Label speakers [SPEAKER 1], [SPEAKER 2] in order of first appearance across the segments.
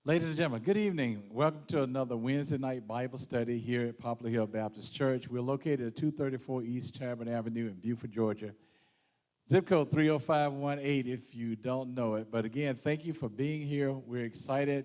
[SPEAKER 1] Ladies and gentlemen, good evening. Welcome to another Wednesday night Bible study here at Poplar Hill Baptist Church. We're located at 234 East Chapman Avenue in Beaufort, Georgia. Zip code 30518 if you don't know it. But again, thank you for being here. We're excited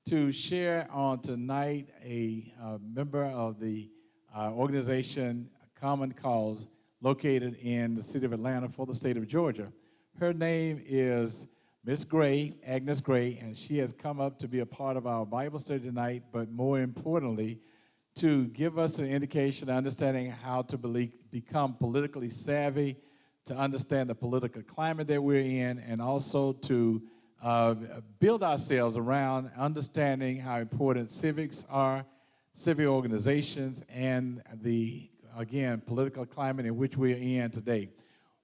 [SPEAKER 1] to share on tonight a member of the organization Common Cause located in the city of Atlanta for the state of Georgia. Her name is Miss Gray, Agnes Gray, and she has come up to be a part of our Bible study tonight, but more importantly, to give us an indication, understanding how to become politically savvy, to understand the political climate that we're in, and also to build ourselves around understanding how important civics are, civic organizations, and the, again, political climate in which we're in today.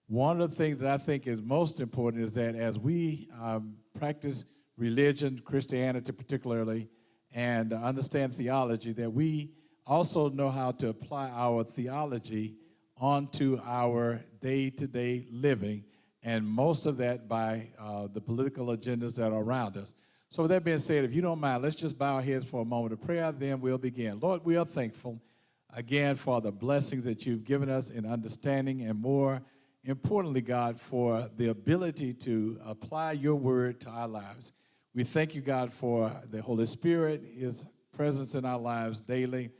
[SPEAKER 1] One of the things that I think is most important is that as we practice religion, Christianity particularly, and understand theology, that we also know how to apply our theology onto our day-to-day living, and most of that by the political agendas that are around us. So with that being said, if you don't mind, let's just bow our heads for a moment of prayer, then we'll begin. Lord, we are thankful, again, for the blessings that you've given us in understanding, and more importantly, God, for the ability to apply your word to our lives. We thank you, God, for the Holy Spirit, his presence in our lives daily.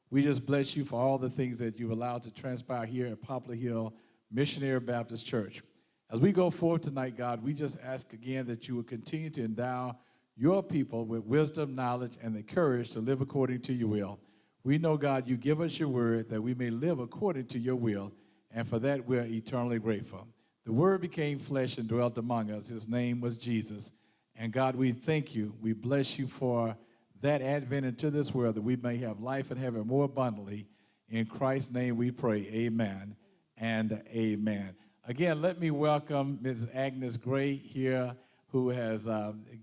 [SPEAKER 1] We just bless you for all the things that you've allowed to transpire here at Poplar Hill Missionary Baptist Church. As we go forward tonight, God, we just ask again that you would continue to endow your people with wisdom, knowledge, and the courage to live according to your will. We know, God, you give us your word that we may live according to your will, and for that we're eternally grateful. The word became flesh and dwelt among us. His name was Jesus. And God, we thank you. We bless you for that advent into this world, that we may have life and have it more abundantly. In Christ's name we pray, amen and amen. Again, let me welcome Ms. Agnes Gray here, who has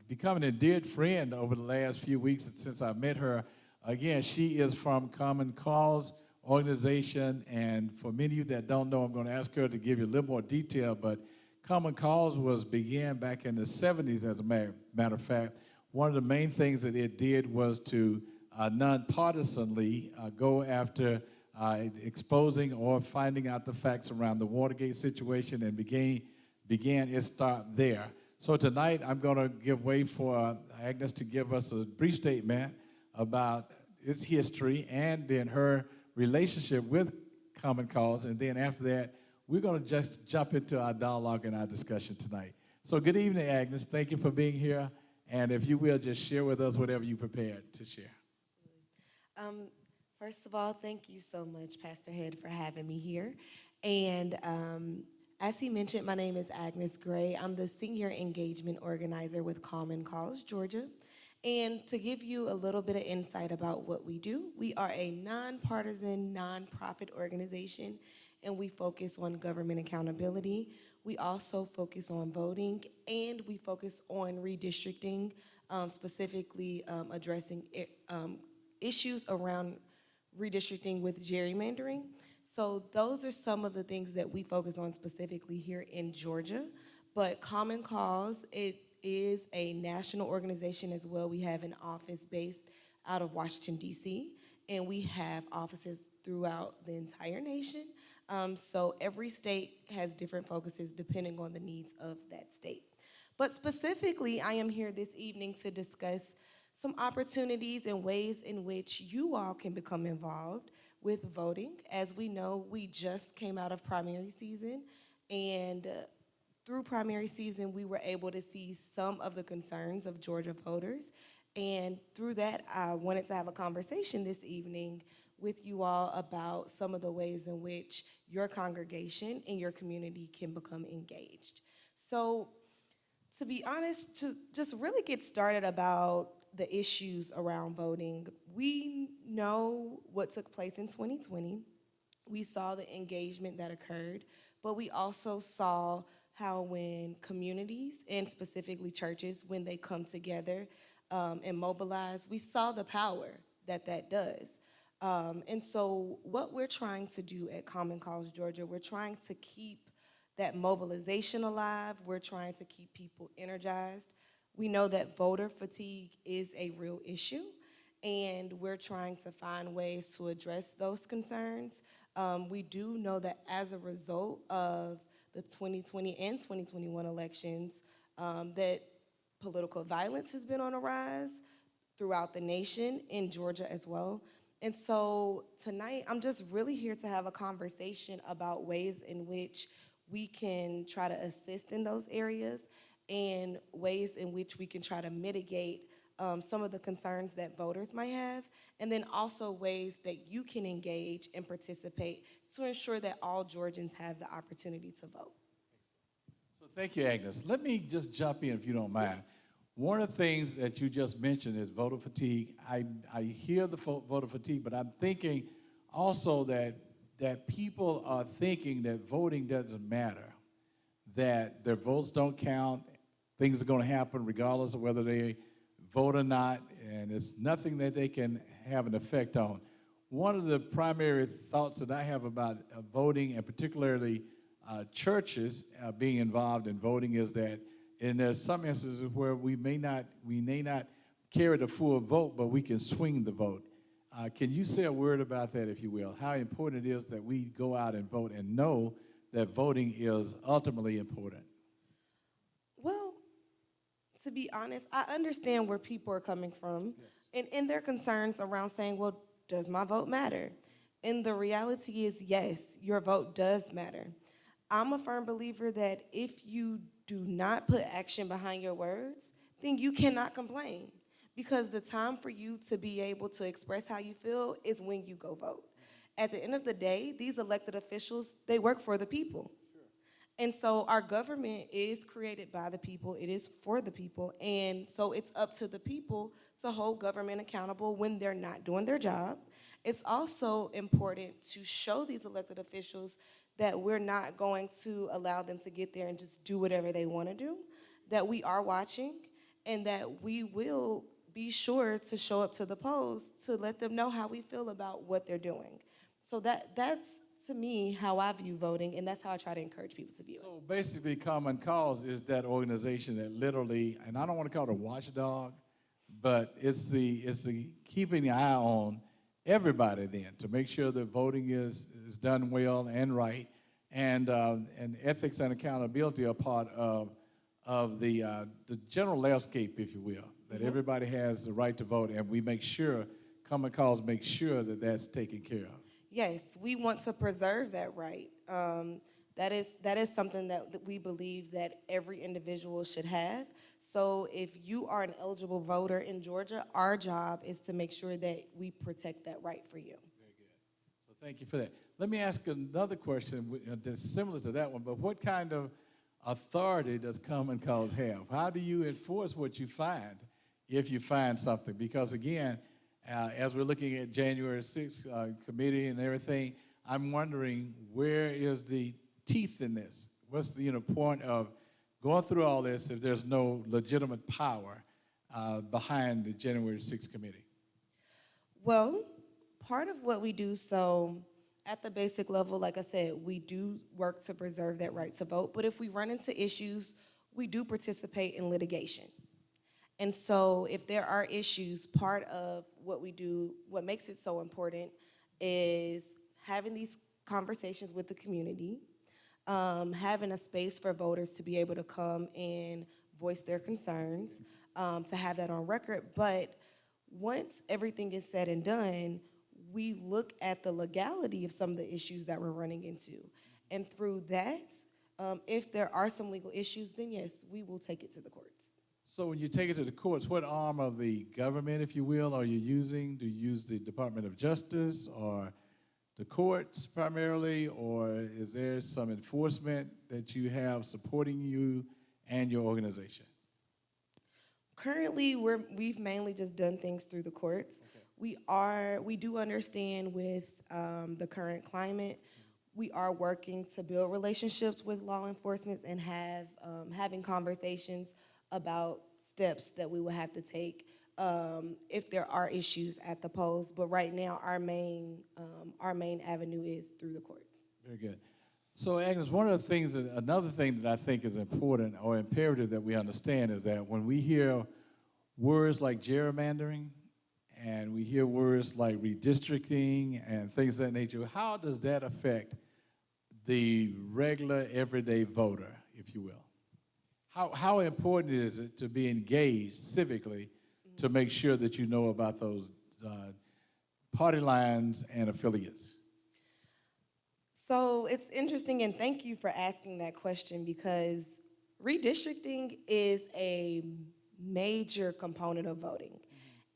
[SPEAKER 1] become an endeared friend over the last few weeks since I met her. Again, she is from Common Cause organization, and for many of you that don't know, I'm going to ask her to give you a little more detail, but Common Cause began back in the 70s, as a matter of fact. One of the main things that it did was to nonpartisanly go after exposing or finding out the facts around the Watergate situation, and began its start there. So tonight I'm going to give way for Agnes to give us a brief statement about its history and then her relationship with Common Cause, and then after that, we're going to just jump into our dialogue and our discussion tonight. So good evening, Agnes. Thank you for being here, and if you will, just share with us whatever you prepared to share.
[SPEAKER 2] First of all, thank you so much, Pastor Headd, for having me here. And as he mentioned, my name is Agnes Gray. I'm the Senior Engagement Organizer with Common Cause, Georgia. And to give you a little bit of insight about what we do, we are a nonpartisan, nonprofit organization, and we focus on government accountability. We also focus on voting, and we focus on redistricting, specifically addressing issues around redistricting with gerrymandering. So those are some of the things that we focus on specifically here in Georgia. But Common Cause, it is a national organization as well. We have an office based out of Washington, D.C., and we have offices throughout the entire nation. So every state has different focuses depending on the needs of that state. But specifically, I am here this evening to discuss some opportunities and ways in which you all can become involved with voting. As we know, we just came out of primary season, and through primary season, we were able to see some of the concerns of Georgia voters. And through that, I wanted to have a conversation this evening with you all about some of the ways in which your congregation and your community can become engaged. So, to be honest, to just really get started about the issues around voting, we know what took place in 2020. We saw the engagement that occurred, but we also saw how when communities, and specifically churches, when they come together and mobilize, we saw the power that that does. And so what we're trying to do at Common Cause Georgia, we're trying to keep that mobilization alive. We're trying to keep people energized. We know that voter fatigue is a real issue, and we're trying to find ways to address those concerns. We do know that as a result of the 2020 and 2021 elections, that political violence has been on a rise throughout the nation, in Georgia as well. And so tonight, I'm just really here to have a conversation about ways in which we can try to assist in those areas and ways in which we can try to mitigate some of the concerns that voters might have, and then also ways that you can engage and participate to ensure that all Georgians have the opportunity to vote.
[SPEAKER 1] So thank you, Agnes. Let me just jump in if you don't mind. One of the things that you just mentioned is voter fatigue. I hear the voter fatigue, but I'm thinking also that people are thinking that voting doesn't matter, that their votes don't count, things are going to happen regardless of whether they vote or not, and it's nothing that they can have an effect on. One of the primary thoughts that I have about voting, and particularly churches being involved in voting, is that, and there's some instances where we may not carry the full vote, but we can swing the vote. Can you say a word about that, if you will? How important it is that we go out and vote and know that voting is ultimately important?
[SPEAKER 2] Well, to be honest, I understand where people are coming from, yes, and their concerns around saying, well, does my vote matter? And the reality is, yes, your vote does matter. I'm a firm believer that if you do not put action behind your words, then you cannot complain, because the time for you to be able to express how you feel is when you go vote. At the end of the day, these elected officials, they work for the people. And so our government is created by the people, it is for the people, and so it's up to the people to hold government accountable when they're not doing their job. It's also important to show these elected officials that we're not going to allow them to get there and just do whatever they want to do, that we are watching, and that we will be sure to show up to the polls to let them know how we feel about what they're doing. So that's, to me, how I view voting, and that's how I try to encourage people to view it.
[SPEAKER 1] So basically, Common Cause is that organization that literally, and I don't want to call it a watchdog, but it's the keeping the eye on everybody then to make sure that voting is done well and right, and ethics and accountability are part of the general landscape, if you will, that everybody has the right to vote, and we make sure, Common Cause makes sure that that's taken care of.
[SPEAKER 2] Yes, we want to preserve that right. That is something that we believe that every individual should have. So if you are an eligible voter in Georgia, our job is to make sure that we protect that right for you.
[SPEAKER 1] Very good. So thank you for that. Let me ask another question that's similar to that one, but what kind of authority does Common Cause have? How do you enforce what you find if you find something? Because again, as we're looking at January 6th committee and everything, I'm wondering, where is the teeth in this? What's the point of going through all this if there's no legitimate power behind the January 6th committee?
[SPEAKER 2] Well, part of what we do, so at the basic level, like I said, we do work to preserve that right to vote, but if we run into issues, we do participate in litigation. And so if there are issues, part of what we do, what makes it so important, is having these conversations with the community, having a space for voters to be able to come and voice their concerns, to have that on record. But once everything is said and done, we look at the legality of some of the issues that we're running into. And through that, if there are some legal issues, then yes, we will take it to the courts.
[SPEAKER 1] So when you take it to the courts, what arm of the government, if you will, are you using? Do you use the Department of Justice or the courts primarily, or is there some enforcement that you have supporting you and your organization?
[SPEAKER 2] Currently, we've mainly just done things through the courts. Okay. We do understand with the current climate, we are working to build relationships with law enforcement and having conversations about steps that we will have to take if there are issues at the polls. But right now, our main avenue is through the courts.
[SPEAKER 1] Very good. So, Agnes, another thing that I think is important or imperative that we understand is that when we hear words like gerrymandering and we hear words like redistricting and things of that nature, how does that affect the regular, everyday voter, if you will? How important is it to be engaged civically to make sure that you know about those party lines and affiliates?
[SPEAKER 2] So it's interesting, and thank you for asking that question, because redistricting is a major component of voting.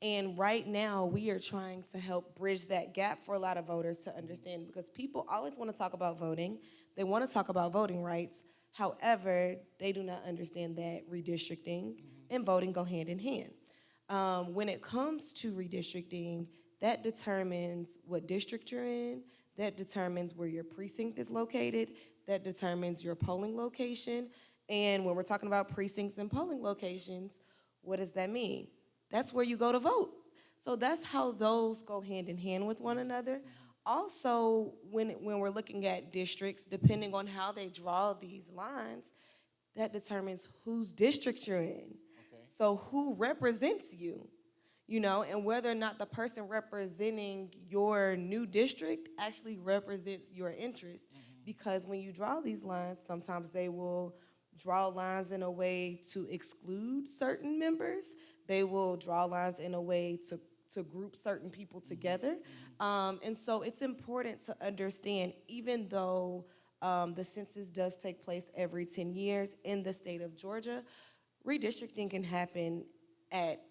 [SPEAKER 2] And right now, we are trying to help bridge that gap for a lot of voters to understand, because people always want to talk about voting. They want to talk about voting rights. However, they do not understand that redistricting and voting go hand in hand. When it comes to redistricting, that determines what district you're in, that determines where your precinct is located, that determines your polling location. And when we're talking about precincts and polling locations, what does that mean? That's where you go to vote. So that's how those go hand in hand with one another. Also, when we're looking at districts, depending on how they draw these lines, that determines whose district you're in. Okay. So who represents you? You know, and whether or not the person representing your new district actually represents your interest. Because when you draw these lines, sometimes they will draw lines in a way to exclude certain members. They will draw lines in a way to group certain people together. And so it's important to understand, even though the census does take place every 10 years in the state of Georgia, redistricting can happen at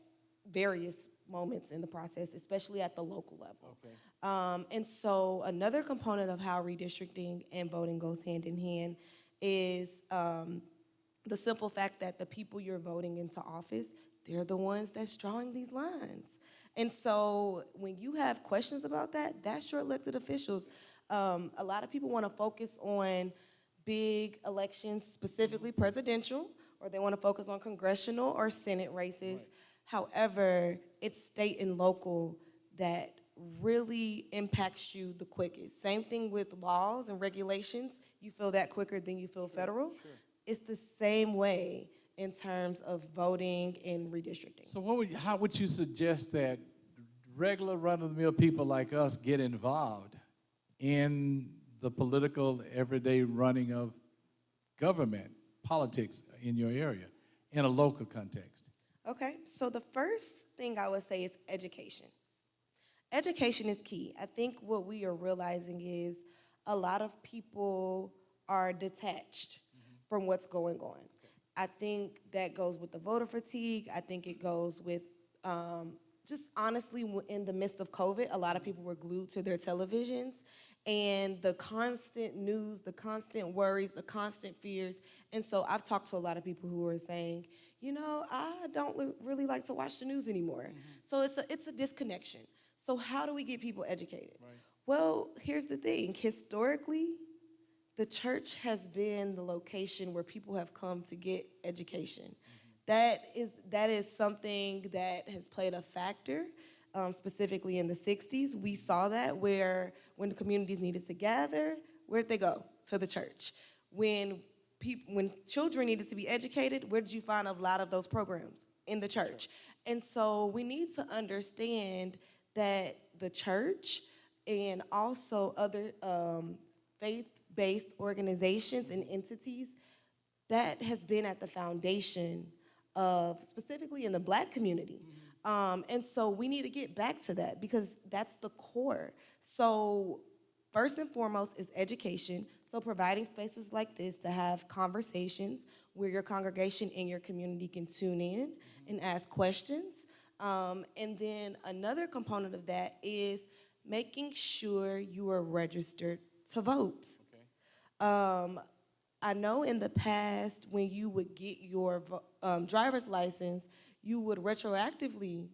[SPEAKER 2] various moments in the process, especially at the local level. Okay. And so another component of how redistricting and voting goes hand in hand is the simple fact that the people you're voting into office, they're the ones that's drawing these lines. And so when you have questions about that, that's your elected officials. A lot of people want to focus on big elections, specifically presidential, or they want to focus on congressional or Senate races. Right. However, it's state and local that really impacts you the quickest. Same thing with laws and regulations. You feel that quicker than you feel federal. Sure. It's the same way in terms of voting and redistricting.
[SPEAKER 1] So how would you suggest that regular run-of-the-mill people like us get involved in the political, everyday running of government, politics in your area, in a local context?
[SPEAKER 2] Okay, so the first thing I would say is education. Education is key. I think what we are realizing is a lot of people are detached from what's going on. Okay. I think that goes with the voter fatigue. I think it goes with just honestly, in the midst of COVID, a lot of people were glued to their televisions, and the constant news, the constant worries, the constant fears. And so I've talked to a lot of people who are saying, you know, I don't really like to watch the news anymore. So it's a disconnection. So how do we get people educated? Right. Well, here's the thing. Historically, the church has been the location where people have come to get education. That is something that has played a factor, specifically in the 60s. We saw that where when the communities needed to gather, where'd they go? To the church. When children needed to be educated, where did you find a lot of those programs? In the church. And so we need to understand that the church and also other faith-based organizations and entities, that has been at the foundation of, specifically in the Black community. And so we need to get back to that, because that's the core. So first and foremost is education. So providing spaces like this to have conversations where your congregation and your community can tune in and ask questions. And then another component of that is making sure you are registered to vote. Okay. I know in the past, when you would get your driver's license, you would retroactively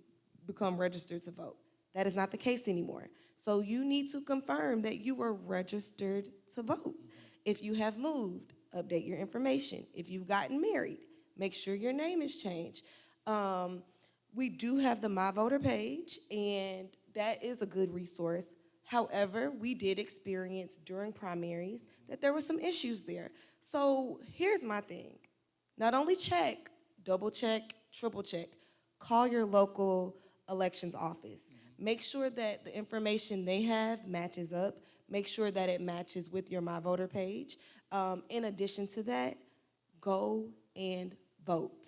[SPEAKER 2] become registered to vote. That is not the case anymore. So you need to confirm that you are registered to vote. If you have moved, update your information. If you've gotten married, make sure your name is changed. We do have the My Voter page, and that is a good resource. However, we did experience during primaries that there were some issues there. So here's my thing. Not only check, double check, triple check, call your local elections office. Make sure that the information they have matches up. Make sure that it matches with your My Voter page. In addition to that, go and vote.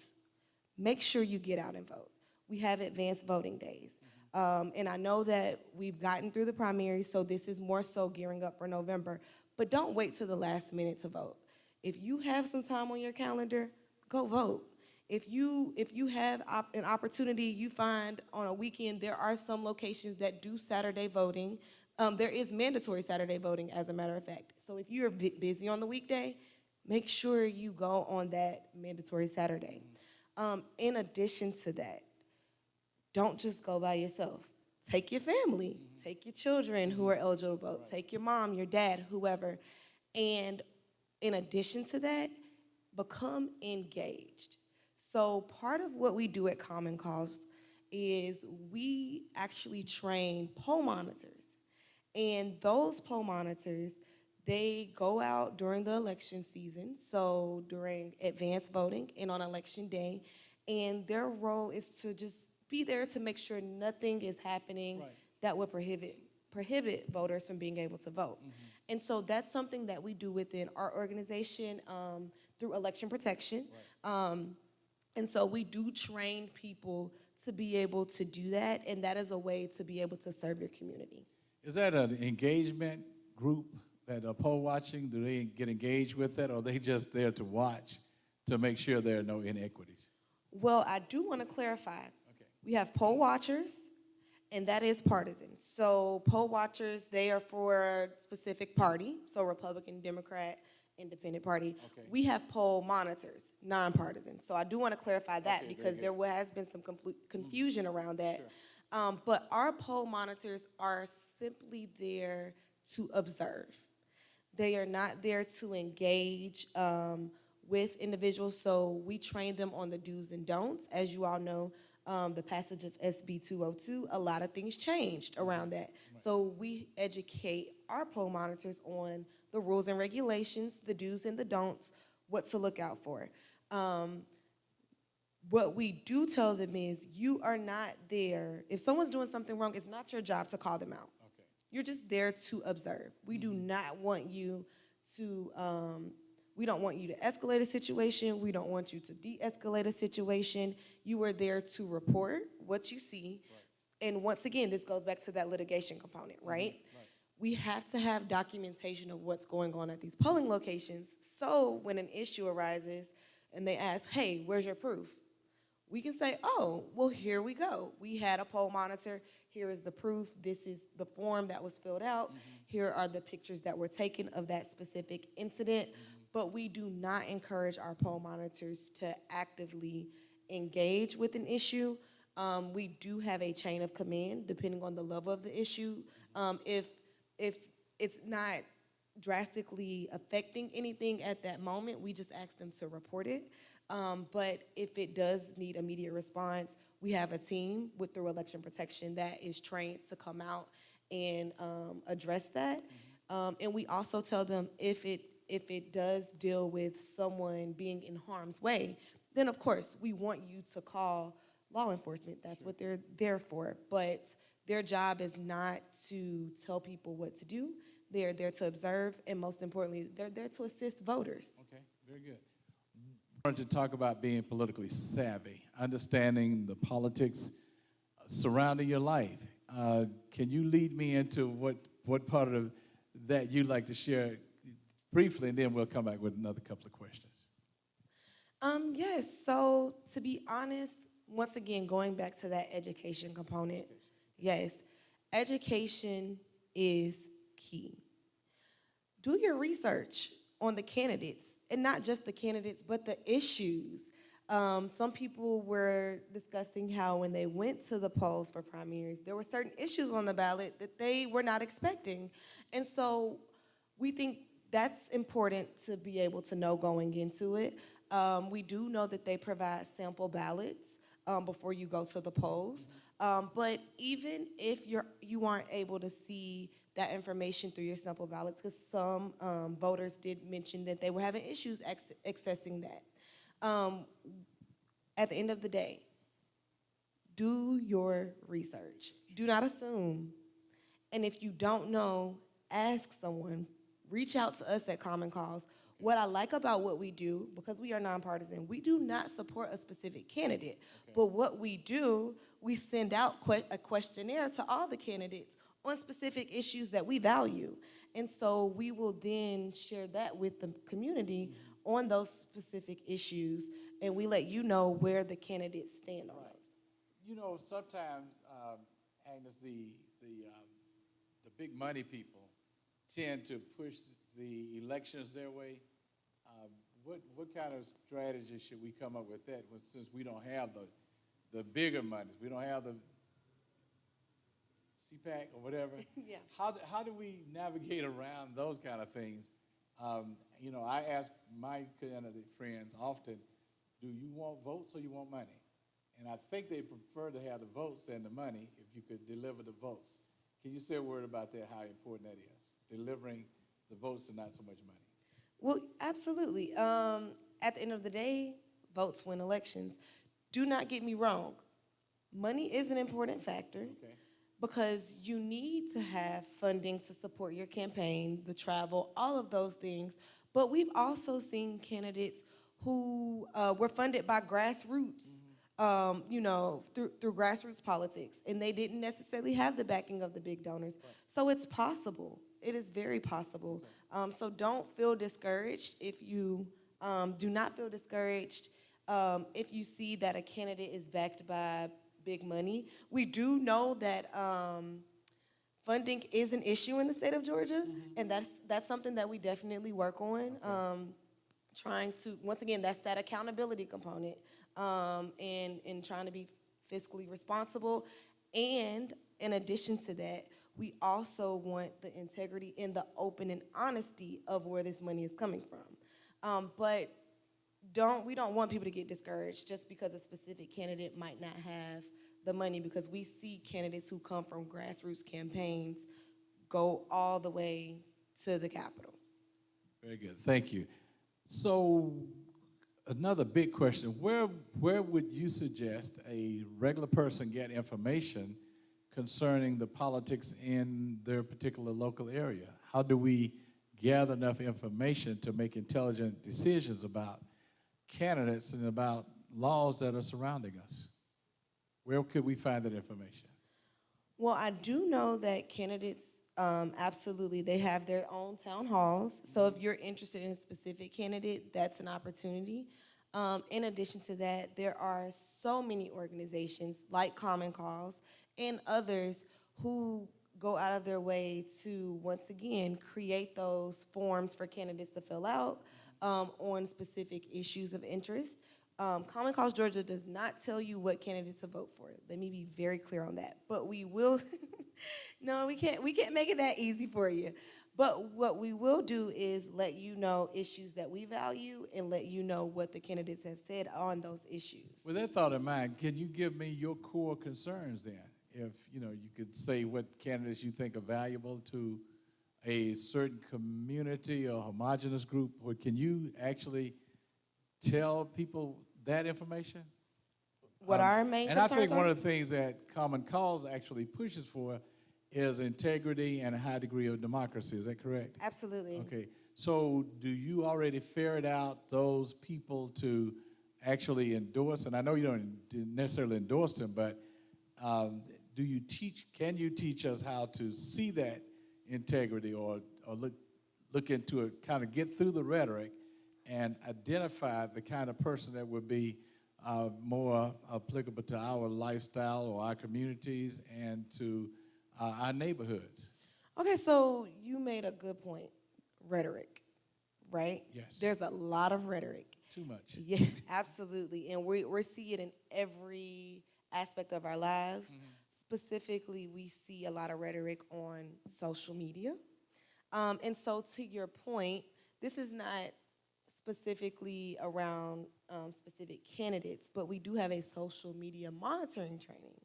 [SPEAKER 2] Make sure you get out and vote. We have advanced voting days. And I know that we've gotten through the primaries, so this is more so gearing up for November. But don't wait till the last minute to vote. If you have some time on your calendar, go vote. If you have an opportunity, you find on a weekend, there are some locations that do Saturday voting. There is mandatory Saturday voting, as a matter of fact. So if you're busy on the weekday, make sure you go on that mandatory Saturday. In addition to that, don't just go by yourself. Take your family, take your children who are eligible to vote, take your mom, your dad, whoever. And in addition to that, become engaged. So part of what we do at Common Cause is we actually train poll monitors. And those poll monitors, they go out during the election season, so during advanced voting and on election day, and their role is to just be there to make sure nothing is happening that would prohibit voters from being able to vote. And so that's something that we do within our organization through election protection. And so we do train people to be able to do that, and that is a way to be able to serve your community.
[SPEAKER 1] Is that an engagement group that are poll watching? Do they get engaged with that, or are they just there to watch to make sure there are no inequities?
[SPEAKER 2] Well, I do want to clarify. We have poll watchers, and that is partisan. So poll watchers, they are for a specific party, so Republican, Democrat, Independent party. We have poll monitors, nonpartisan. So I do want to clarify that because there has been some confusion around that. But our poll monitors are simply there to observe. They are not there to engage with individuals, so we train them on the do's and don'ts. As you all know, the passage of SB 202, a lot of things changed around that. So we educate our poll monitors on the rules and regulations, the do's and the don'ts, what to look out for. What we do tell them is you are not there. If someone's doing something wrong, it's not your job to call them out. You're just there to observe. We do not want you to, we don't want you to escalate a situation. We don't want you to de-escalate a situation. You are there to report what you see. And once again, this goes back to that litigation component, right? We have to have documentation of what's going on at these polling locations. So when an issue arises and they ask, hey, where's your proof? We can say, oh, well, here we go. We had a poll monitor. Here is the proof. This is the form that was filled out. Here are the pictures that were taken of that specific incident. But we do not encourage our poll monitors to actively engage with an issue. We do have a chain of command depending on the level of the issue. If it's not drastically affecting anything at that moment, we just ask them to report it. But if it does need immediate response, we have a team through election protection that is trained to come out and address that. And we also tell them if it does deal with someone being in harm's way, then of course we want you to call law enforcement. That's what they're there for. But their job is not to tell people what to do. They're there to observe, and most importantly, they're there to assist voters.
[SPEAKER 1] Okay, very good. I wanted to talk about being politically savvy, understanding the politics surrounding your life. Can you lead me into what part of that you'd like to share briefly, and then we'll come back with another couple of questions.
[SPEAKER 2] Yes, so to be honest, once again, going back to that education component, yes, education is key. Do your research on the candidates, and not just the candidates, but the issues. Some people were discussing how when they went to the polls for primaries, there were certain issues on the ballot that they were not expecting. And so we think that's important to be able to know going into it. We do know that they provide sample ballots before you go to the polls. But even if you aren't able to see that information through your sample ballots, because some voters did mention that they were having issues accessing that. At the end of the day, do your research. Do not assume. And if you don't know, ask someone. Reach out to us at Common Cause. What I like about what we do, because we are nonpartisan, we do not support a specific candidate. Okay. But what we do, we send out a questionnaire to all the candidates on specific issues that we value. And so we will then share that with the community on those specific issues, and we let you know where the candidates stand on those.
[SPEAKER 1] You know, sometimes, Agnes, the big money people tend to push the elections their way. What kind of strategy should we come up with that, since we don't have the bigger monies? We don't have the CPAC or whatever.
[SPEAKER 2] Yeah.
[SPEAKER 1] How do we navigate around those kind of things? You know, I ask my candidate friends often, do you want votes or you want money? And I think they prefer to have the votes than the money if you could deliver the votes. Can you say a word about that, how important that is, delivering the votes and not so much money?
[SPEAKER 2] Well, absolutely. At the end of the day, votes win elections. Do not get me wrong. Money is an important factor.
[SPEAKER 1] Okay.
[SPEAKER 2] Because you need to have funding to support your campaign, the travel, all of those things. But we've also seen candidates who were funded by grassroots, you know, through grassroots politics, and they didn't necessarily have the backing of the big donors. Right. So it's possible. It is very possible. Okay. So don't feel discouraged if you do not feel discouraged if you see that a candidate is backed by big money. We do know that funding is an issue in the state of Georgia, and that's something that we definitely work on. Okay. Trying to, once again, that's that accountability component, and trying to be fiscally responsible. And in addition to that, we also want the integrity and the open and honesty of where this money is coming from. But we don't want people to get discouraged just because a specific candidate might not have the money, because we see candidates who come from grassroots campaigns go all the way to the Capitol.
[SPEAKER 1] Very good, thank you. So another big question, where would you suggest a regular person get information concerning the politics in their particular local area? How do we gather enough information to make intelligent decisions about candidates and about laws that are surrounding us? Where could we find that information?
[SPEAKER 2] Well, I do know that candidates, absolutely, they have their own town halls. So if you're interested in a specific candidate, that's an opportunity. In addition to that, there are so many organizations like Common Cause and others who go out of their way to, once again, create those forms for candidates to fill out on specific issues of interest. Common Cause Georgia does not tell you what candidates to vote for. Let me be very clear on that. But we will, no, we can't make it that easy for you. But what we will do is let you know issues that we value and let you know what the candidates have said on those issues.
[SPEAKER 1] With that thought in mind, can you give me your core concerns then? If, you know, you could say what candidates you think are valuable to a certain community or homogenous group, or can you actually tell people that information?
[SPEAKER 2] What our main concerns are?
[SPEAKER 1] And I think one of the things that Common Cause actually pushes for is integrity and a high degree of democracy. Is that correct?
[SPEAKER 2] Absolutely.
[SPEAKER 1] Okay. So do you already ferret out those people to actually endorse? And I know you don't necessarily endorse them, but can you teach us how to see that integrity, or look into it, kind of get through the rhetoric and identify the kind of person that would be more applicable to our lifestyle or our communities and to our neighborhoods?
[SPEAKER 2] Okay, so you made a good point. Rhetoric, right?
[SPEAKER 1] Yes.
[SPEAKER 2] There's a lot of rhetoric.
[SPEAKER 1] Too much.
[SPEAKER 2] Yeah, absolutely. And we're seeing it in every aspect of our lives. Mm-hmm. Specifically, we see a lot of rhetoric on social media. And so to your point, this is not specifically around specific candidates, but we do have a social media monitoring training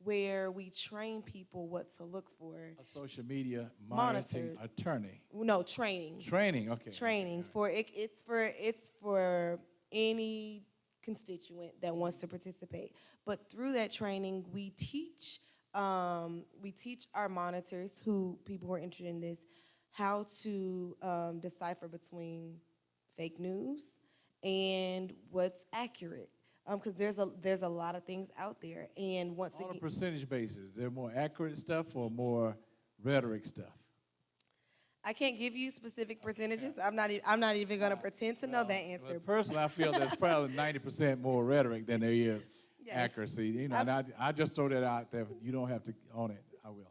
[SPEAKER 2] where we train people what to look for.
[SPEAKER 1] A social media monitoring attorney.
[SPEAKER 2] No, training.
[SPEAKER 1] Training, okay.
[SPEAKER 2] Training
[SPEAKER 1] Okay.
[SPEAKER 2] for it, it's for any constituent that wants to participate. But through that training, we teach our monitors, people who are interested in this, how to decipher between fake news and what's accurate. Because there's a lot of things out there, and once again,
[SPEAKER 1] on a percentage basis, there more accurate stuff or more rhetoric stuff?
[SPEAKER 2] I can't give you specific percentages. I'm not even going to pretend to know that answer.
[SPEAKER 1] Well, personally, I feel there's probably 90% more rhetoric than there is accuracy. You know, and I just throw that out there. You don't have to own it. I will.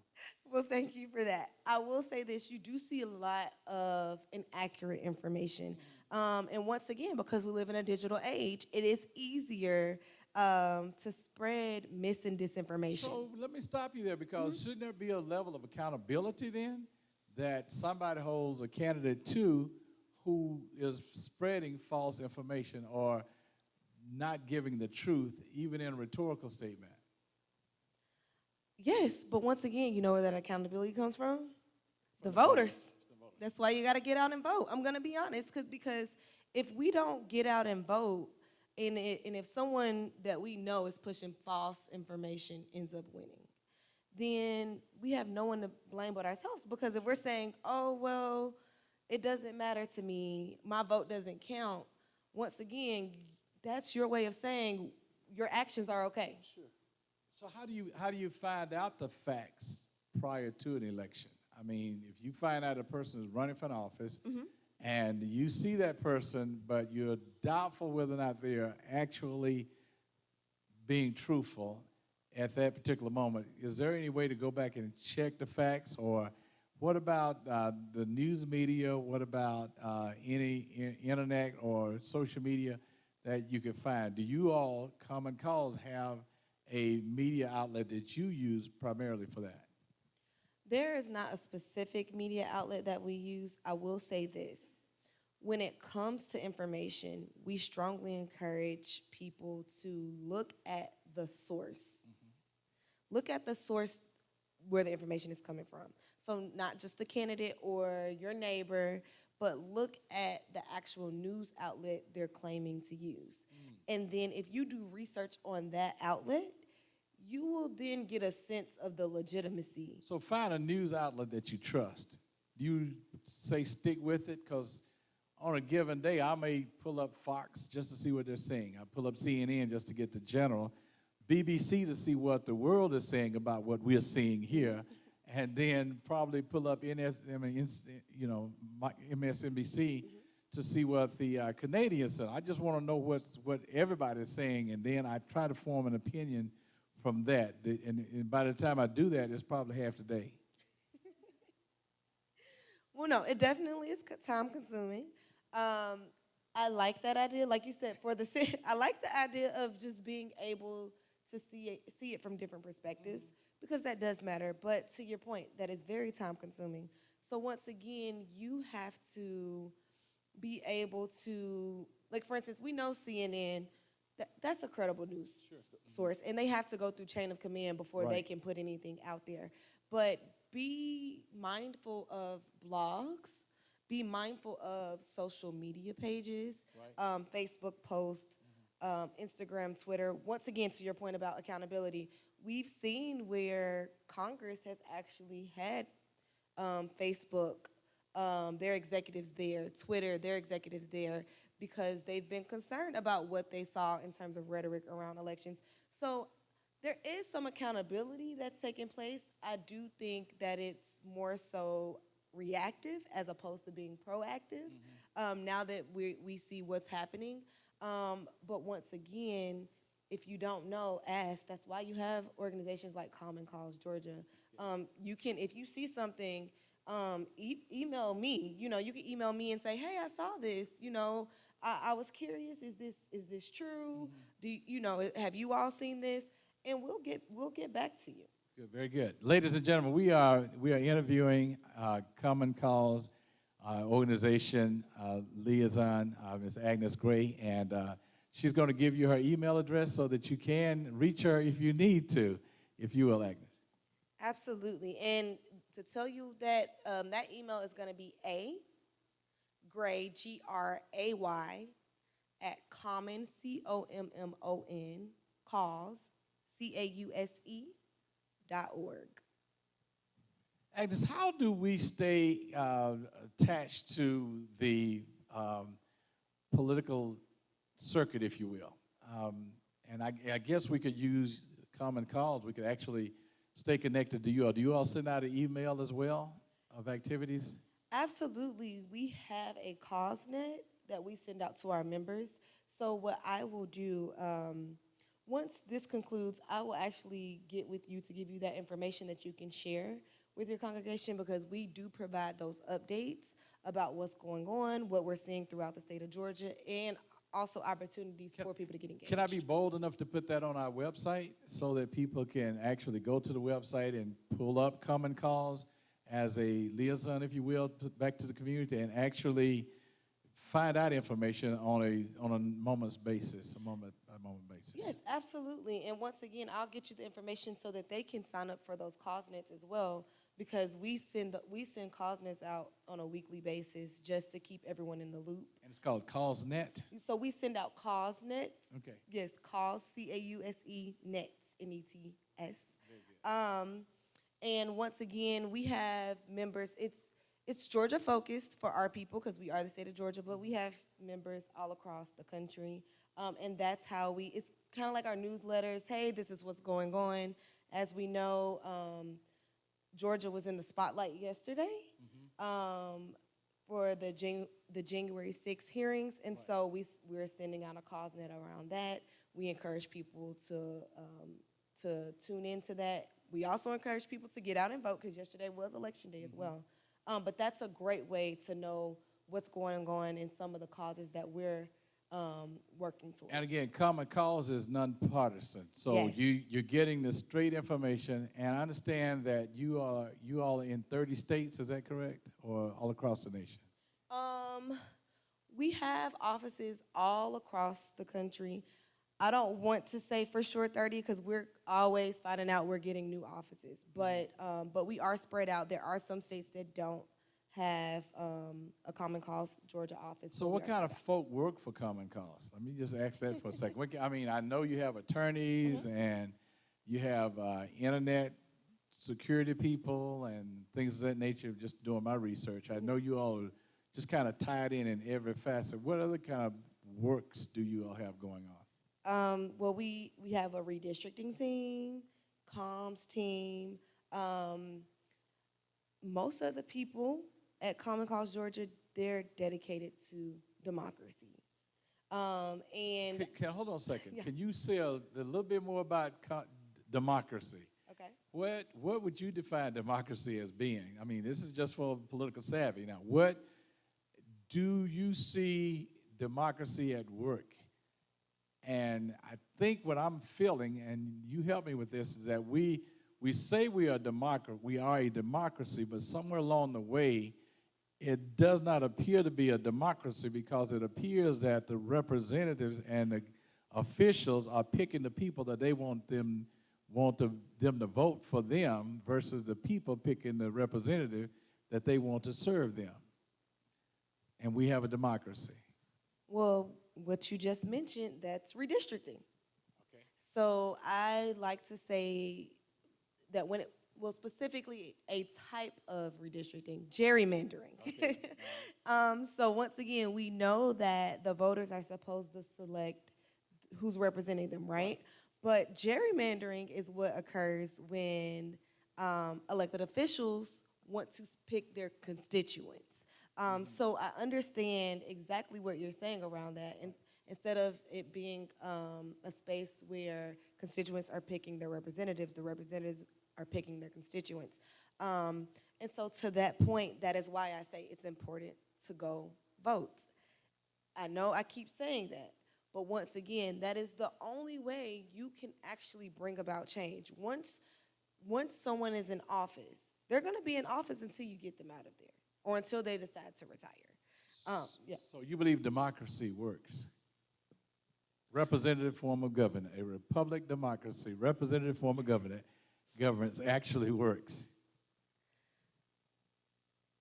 [SPEAKER 2] Well, thank you for that. I will say this: you do see a lot of inaccurate information, and once again, because we live in a digital age, it is easier to spread mis and disinformation.
[SPEAKER 1] So let me stop you there, because shouldn't there be a level of accountability then, that somebody holds a candidate to who is spreading false information or not giving the truth, even in a rhetorical statement?
[SPEAKER 2] Yes, but once again, you know where that accountability comes from? The voters. That's why you got to get out and vote. I'm going to be honest, because if we don't get out and vote, and if someone that we know is pushing false information ends up winning, then we have no one to blame but ourselves. Because if we're saying, oh, well, it doesn't matter to me, my vote doesn't count, once again, that's your way of saying your actions are okay.
[SPEAKER 1] Sure. So how do you find out the facts prior to an election? I mean, if you find out a person is running for an office and you see that person, but you're doubtful whether or not they are actually being truthful at that particular moment, is there any way to go back and check the facts? Or what about the news media? What about any internet or social media that you can find? Do you all, Common Cause, have a media outlet that you use primarily for that?
[SPEAKER 2] There is not a specific media outlet that we use. I will say this. When it comes to information, we strongly encourage people to look at the source. Look at the source where the information is coming from. So not just the candidate or your neighbor, but look at the actual news outlet they're claiming to use. And then if you do research on that outlet, you will then get a sense of the legitimacy.
[SPEAKER 1] So find a news outlet that you trust. Do you say stick with it? Because on a given day, I may pull up Fox just to see what they're saying. I pull up CNN just to get the general, BBC to see what the world is saying about what we're seeing here, and then probably pull up MSNBC to see what the Canadians say. I just want to know what everybody's saying, and then I try to form an opinion from that. And by the time I do that, it's probably half the day.
[SPEAKER 2] Well, no, it definitely is time-consuming. I like that idea. Like you said, I like the idea of just being able to see it from different perspectives, because that does matter. But to your point, that is very time-consuming. So once again, you have to be able to, like, for instance, we know CNN, that's a credible news source, and they have to go through chain of command before they can put anything out there. But be mindful of blogs, be mindful of social media pages, Facebook posts, Instagram, Twitter. Once again, to your point about accountability, we've seen where Congress has actually had Facebook, their executives there, Twitter, their executives there, because they've been concerned about what they saw in terms of rhetoric around elections. So there is some accountability that's taking place. I do think that it's more so reactive as opposed to being proactive, now that we see what's happening. But once again, if you don't know, ask. That's why you have organizations like Common Cause Georgia. You can, if you see something, email me. You know, you can email me and say, hey, I saw this. You know, I was curious. Is this true? Have you all seen this? And we'll get back to you.
[SPEAKER 1] Good, very good. Ladies and gentlemen, we are interviewing Common Cause organization liaison, Ms. Agnes Gray, and she's going to give you her email address so that you can reach her if you need to. if you will, Agnes.
[SPEAKER 2] Absolutely. And to tell you that that email is going to be Gray, Gray, at common, COMMON, cause, CAUSE.org.
[SPEAKER 1] Agnes, how do we stay attached to the political circuit, if you will? And I guess we could use Common Cause. We could actually stay connected to you all. Do you all send out an email as well of activities?
[SPEAKER 2] Absolutely. We have a CauseNet that we send out to our members. So what I will do, once this concludes, I will actually get with you to give you that information that you can share with your congregation, because we do provide those updates about what's going on, what we're seeing throughout the state of Georgia, and also opportunities for people to get engaged.
[SPEAKER 1] Can I be bold enough to put that on our website so that people can actually go to the website and pull up Common Cause as a liaison, if you will, back to the community, and actually find out information on a moment's basis, a moment by moment basis?
[SPEAKER 2] Yes, absolutely. And once again, I'll get you the information so that they can sign up for those CauseNets as well, because we send CauseNets out on a weekly basis just to keep everyone in the loop.
[SPEAKER 1] And it's called CauseNet?
[SPEAKER 2] So we send out CauseNets.
[SPEAKER 1] Okay.
[SPEAKER 2] Yes, Cause, CAUSE, Nets, NETS. And once again, we have members. It's Georgia focused for our people because we are the state of Georgia, but we have members all across the country. And that's how it's kind of like our newsletters. Hey, this is what's going on. As we know, Georgia was in the spotlight yesterday for the January 6th hearings, and so we're sending out a CauseNet around that. We encourage people to tune into that. We also encourage people to get out and vote, because yesterday was election day as well. But that's a great way to know what's going on in some of the causes that we're working towards.
[SPEAKER 1] And again, Common Cause is nonpartisan. So
[SPEAKER 2] Yes.
[SPEAKER 1] you're getting the straight information, and I understand that you all are in 30 states, is that correct? Or all across the nation?
[SPEAKER 2] We have offices all across the country. I don't want to say for sure 30, because we're always finding out we're getting new offices. But we are spread out. There are some states that don't have a Common Cause Georgia office.
[SPEAKER 1] So what kind of folk work for Common Cause? Let me just ask that for a second. I mean, I know you have attorneys and you have internet security people and things of that nature, just doing my research. I know you all are just kind of tied in every facet. What other kind of works do you all have going on?
[SPEAKER 2] Well, we have a redistricting team, comms team. Most of the people at Common Cause Georgia, they're dedicated to democracy. And
[SPEAKER 1] Hold on a second.
[SPEAKER 2] Yeah.
[SPEAKER 1] Can you say a little bit more about democracy?
[SPEAKER 2] okay.
[SPEAKER 1] What would you define democracy as being? I mean, this is just for political savvy. Now, what do you see democracy at work? And I think what I'm feeling, and you help me with this, is that we say we are a democracy, but somewhere along the way, it does not appear to be a democracy, because it appears that the representatives and the officials are picking the people that they want them to vote for them, versus the people picking the representative that they want to serve them. And we have a democracy.
[SPEAKER 2] Well, what you just mentioned, that's redistricting.
[SPEAKER 1] Okay.
[SPEAKER 2] So I like to say that specifically a type of redistricting, gerrymandering.
[SPEAKER 1] Okay.
[SPEAKER 2] So once again, we know that the voters are supposed to select who's representing them, right? But gerrymandering is what occurs when elected officials want to pick their constituents. So I understand exactly what you're saying around that. And instead of it being a space where constituents are picking their representatives, the representatives are picking their constituents. And so to that point, that is why I say it's important to go vote. I know I keep saying that, but once again, that is the only way you can actually bring about change. Once someone is in office, they're going to be in office until you get them out of there, or until they decide to retire. Yeah.
[SPEAKER 1] So you believe democracy works? Representative form of government, a republic democracy, representative form of government. government actually works?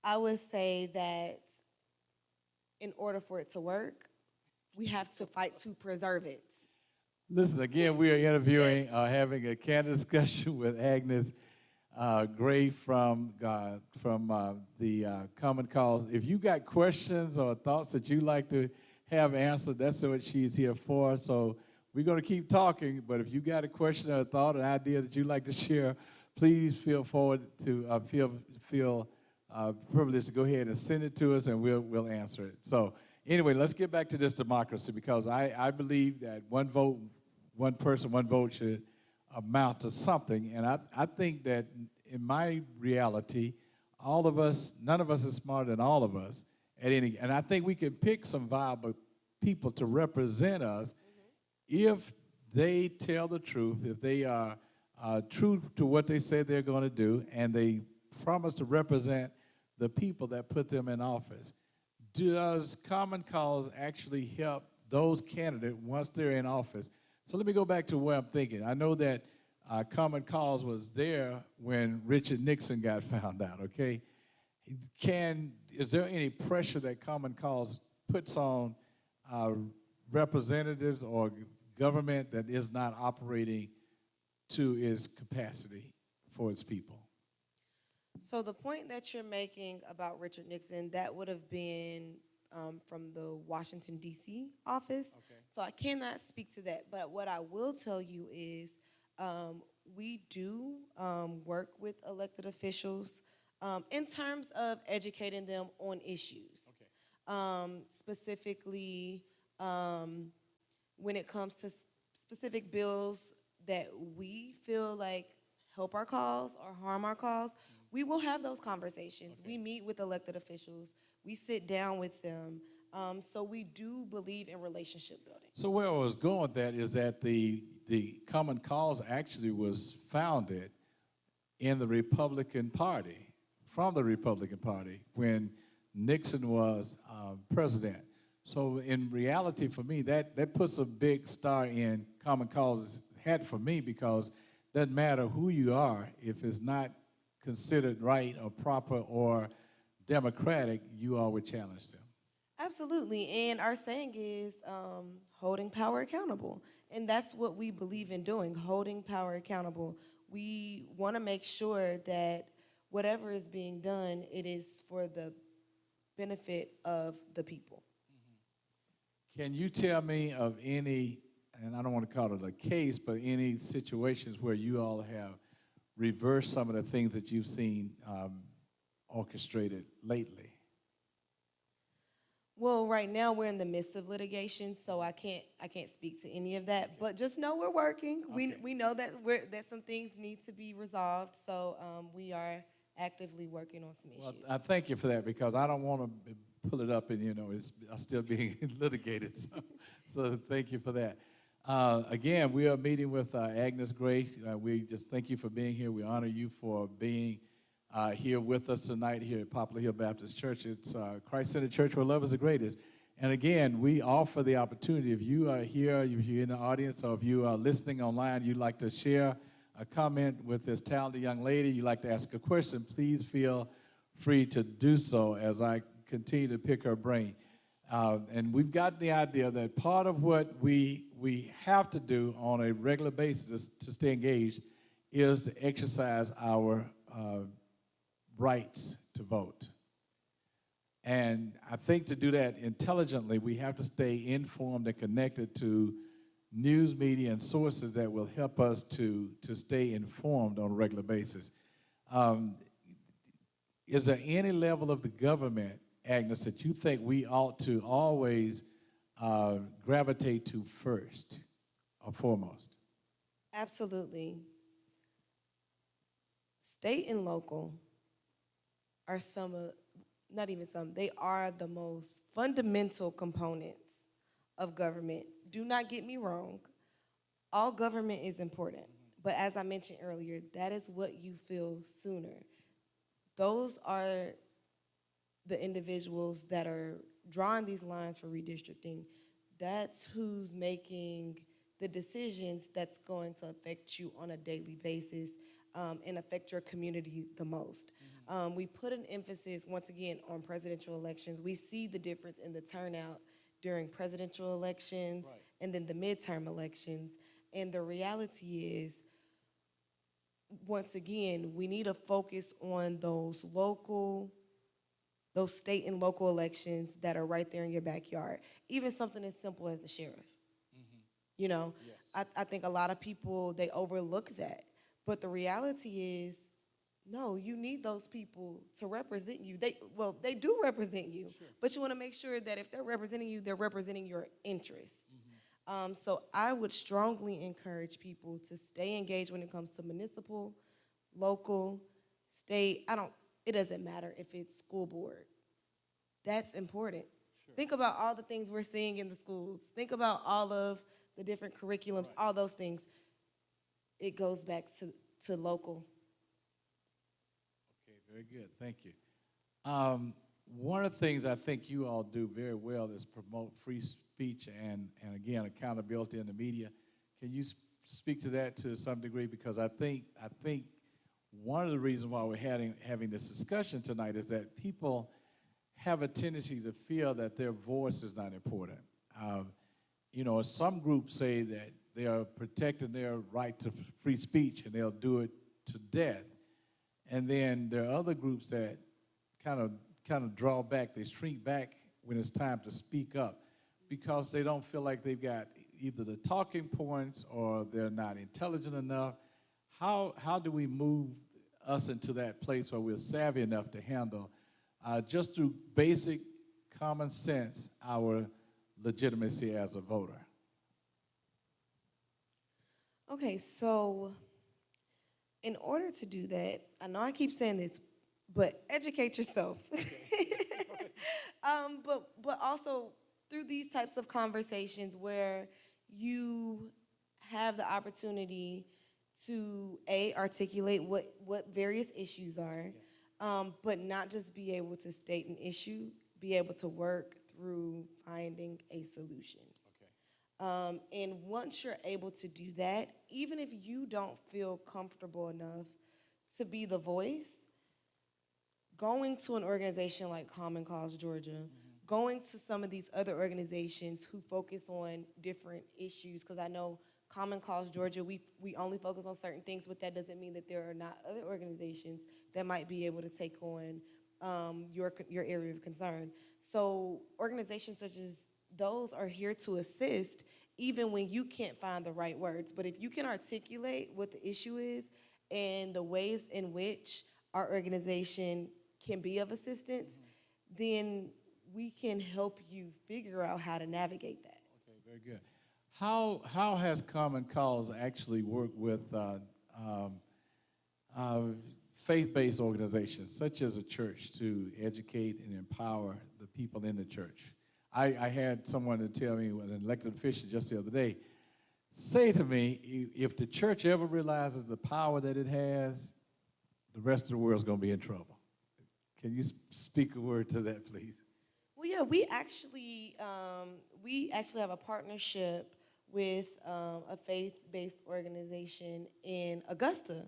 [SPEAKER 2] I would say that in order for it to work, we have to fight to preserve it.
[SPEAKER 1] Listen, again, we are interviewing, having a candid discussion with Agnes Gray from the Common Cause. If you got questions or thoughts that you'd like to have answered, that's what she's here for. So we're going to keep talking, but if you got a question or a thought, an idea that you'd like to share, please feel privileged to go ahead and send it to us, and we'll answer it. So anyway, let's get back to this democracy, because I believe that one vote, one person, one vote should amount to something. And I think that in my reality, all of us, none of us is smarter than all of us and I think we can pick some viable people to represent us if they tell the truth, if they are true to what they say they're going to do, and they promise to represent the people that put them in office. Does Common Cause actually help those candidates once they're in office? So let me go back to where I'm thinking. I know that Common Cause was there when Richard Nixon got found out, okay? Is there any pressure that Common Cause puts on representatives or government that is not operating to its capacity for its people?
[SPEAKER 2] So the point that you're making about Richard Nixon, that would have been from the Washington, D.C. office. Okay. So I cannot speak to that. But what I will tell you is we do work with elected officials in terms of educating them on issues. Okay. Specifically, when it comes to specific bills that we feel like help our cause or harm our cause, we will have those conversations. Okay. We meet with elected officials. We sit down with them. So we do believe in relationship building.
[SPEAKER 1] So where I was going with that is that the Common Cause actually was founded in the Republican Party, from the Republican Party, when Nixon was president. So in reality, for me, that puts a big star in Common Cause's hat for me, because it doesn't matter who you are, if it's not considered right or proper or democratic, you all would challenge them.
[SPEAKER 2] Absolutely, and our saying is holding power accountable, and that's what we believe in doing, holding power accountable. We want to make sure that whatever is being done, it is for the benefit of the people.
[SPEAKER 1] Can you tell me of any, and I don't want to call it a case, but any situations where you all have reversed some of the things that you've seen orchestrated lately?
[SPEAKER 2] Well, right now we're in the midst of litigation, so I can't speak to any of that. Okay. But just know we're working. Okay. We know that some things need to be resolved, so we are actively working on some issues.
[SPEAKER 1] Well, I thank you for that, because I don't want to pull it up and it's still being litigated. So thank you for that. Again, we are meeting with Agnes Gray. We just thank you for being here. We honor you for being here with us tonight here at Poplar Hill Baptist Church. It's Christ-centered church where love is the greatest. And again, we offer the opportunity, if you are here, if you're in the audience, or if you are listening online, you'd like to share a comment with this talented young lady, you'd like to ask a question, please feel free to do so as I continue to pick her brain. And we've got the idea that part of what we have to do on a regular basis to stay engaged is to exercise our rights to vote. And I think to do that intelligently, we have to stay informed and connected to news media and sources that will help us to stay informed on a regular basis. Is there any level of the government, Agnes, that you think we ought to always gravitate to first or foremost?
[SPEAKER 2] Absolutely. State and local are they are the most fundamental components of government. Do not get me wrong. All government is important. But as I mentioned earlier, that is what you feel sooner. Those are the individuals that are drawing these lines for redistricting. That's who's making the decisions that's going to affect you on a daily basis. and affect your community the most. We put an emphasis, once again, on presidential elections. We see the difference in the turnout during presidential elections and then the midterm elections. And the reality is, once again, we need to focus on those state and local elections that are right there in your backyard. Even something as simple as the sheriff. You know,
[SPEAKER 1] Yes.
[SPEAKER 2] I think a lot of people, they overlook that. But the reality is, no, you need those people to represent you. They do represent you, but you want to make sure that if they're representing you, they're representing your interests. So I would strongly encourage people to stay engaged when it comes to municipal, local, state. It doesn't matter if it's school board. That's important. Think about all the things we're seeing in the schools. Think about all of the different curriculums, all those things. It goes back to local.
[SPEAKER 1] Okay, very good. Thank you. One of the things I think you all do very well is promote free speech and again, accountability in the media. Can you speak to that to some degree? Because I think one of the reasons why we're having this discussion tonight is that people have a tendency to feel that their voice is not important. You know, some groups say that they are protecting their right to free speech and they'll do it to death. And then there are other groups that kind of draw back, they shrink back when it's time to speak up because they don't feel like they've got either the talking points or they're not intelligent enough. How do we move us into that place where we're savvy enough to handle, just through basic common sense, our legitimacy as a voter?
[SPEAKER 2] Okay, so in order to do that, I know I keep saying this, but educate yourself. But also through these types of conversations where you have the opportunity to articulate what various issues are, but not just be able to state an issue, be able to work through finding a solution. And once you're able to do that, even if you don't feel comfortable enough to be the voice, going to an organization like Common Cause Georgia, going to some of these other organizations who focus on different issues, because I know Common Cause Georgia, we only focus on certain things, but that doesn't mean that there are not other organizations that might be able to take on your area of concern. So organizations such as those are here to assist even when you can't find the right words. But if you can articulate what the issue is and the ways in which our organization can be of assistance, then we can help you figure out how to navigate that.
[SPEAKER 1] Okay, very good. How has Common Cause actually worked with faith-based organizations such as a church to educate and empower the people in the church? I had someone to tell me, an elected official just the other day, say to me, if the church ever realizes the power that it has, the rest of the world's going to be in trouble. Can you speak a word to that, please?
[SPEAKER 2] Well, yeah, we actually have a partnership with a faith-based organization in Augusta.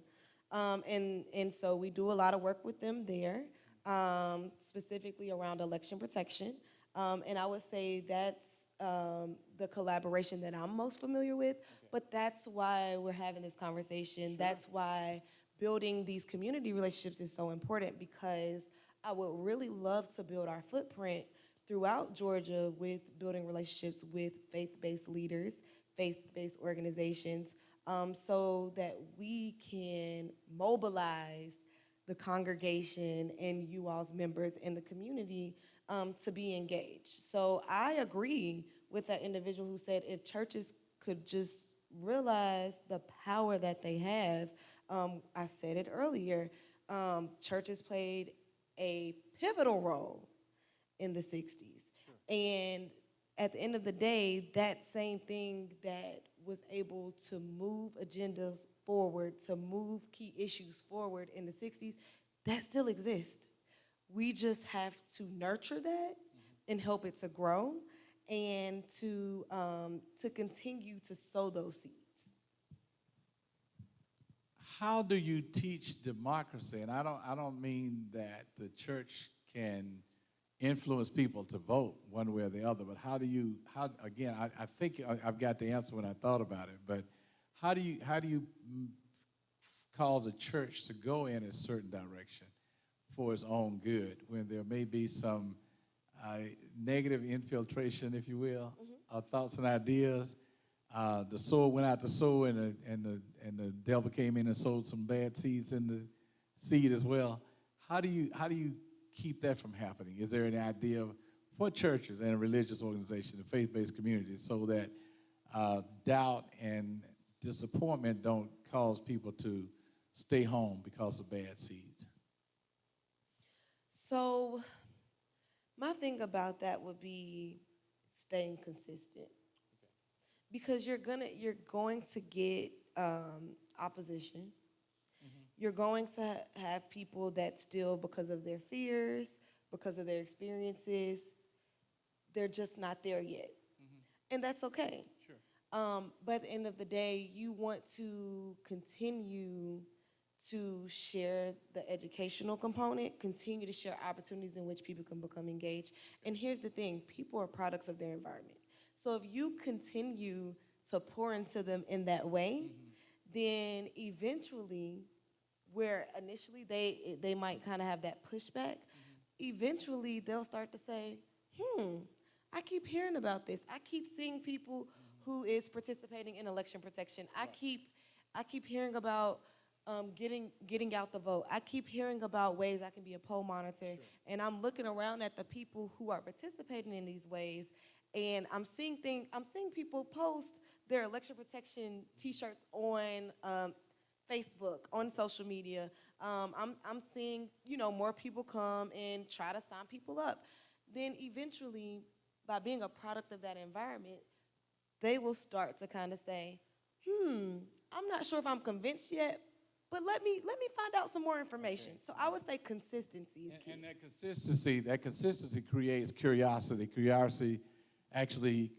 [SPEAKER 2] And so we do a lot of work with them there, specifically around election protection. And I would say that's the collaboration that I'm most familiar with, but that's why we're having this conversation. Sure. That's why building these community relationships is so important, because I would really love to build our footprint throughout Georgia with building relationships with faith-based leaders, faith-based organizations, so that we can mobilize the congregation and you all's members in the community to be engaged. So I agree with that individual who said if churches could just realize the power that they have, I said it earlier, churches played a pivotal role in the 60s. Sure. And at the end of the day, that same thing that was able to move agendas forward, to move key issues forward in the 60s, that still exists. We just have to nurture that and help it to grow and to continue to sow those seeds.
[SPEAKER 1] how do you teach democracy? And I don't mean that the church can influence people to vote one way or the other, but again, I think I've got the answer when I thought about it, but how do you cause a church to go in a certain direction for its own good when there may be some negative infiltration, if you will, of thoughts and ideas? The sower went out to sow, and the devil came in and sowed some bad seeds in the seed as well. How do you keep that from happening? Is there an idea for churches and religious organizations and faith-based communities so that doubt and disappointment don't cause people to stay home because of bad seeds?
[SPEAKER 2] So my thing about that would be staying consistent. Because you're going to get opposition. You're going to have people that still, because of their fears, because of their experiences, they're just not there yet. And that's okay.
[SPEAKER 1] Sure.
[SPEAKER 2] But at the end of the day, you want to continue to share the educational component, continue to share opportunities in which people can become engaged. And here's the thing, people are products of their environment. So if you continue to pour into them in that way, then eventually, where initially they might kind of have that pushback, eventually they'll start to say, I keep hearing about this. I keep seeing people who is participating in election protection. I keep hearing about getting out the vote. I keep hearing about ways I can be a poll monitor, and I'm looking around at the people who are participating in these ways, and I'm seeing people post their election protection T-shirts on Facebook, on social media. I'm seeing more people come and try to sign people up. Then eventually, by being a product of that environment, they will start to kind of say, I'm not sure if I'm convinced yet, but let me find out some more information. Okay. So I would say consistency is key. And
[SPEAKER 1] that consistency creates curiosity. Curiosity actually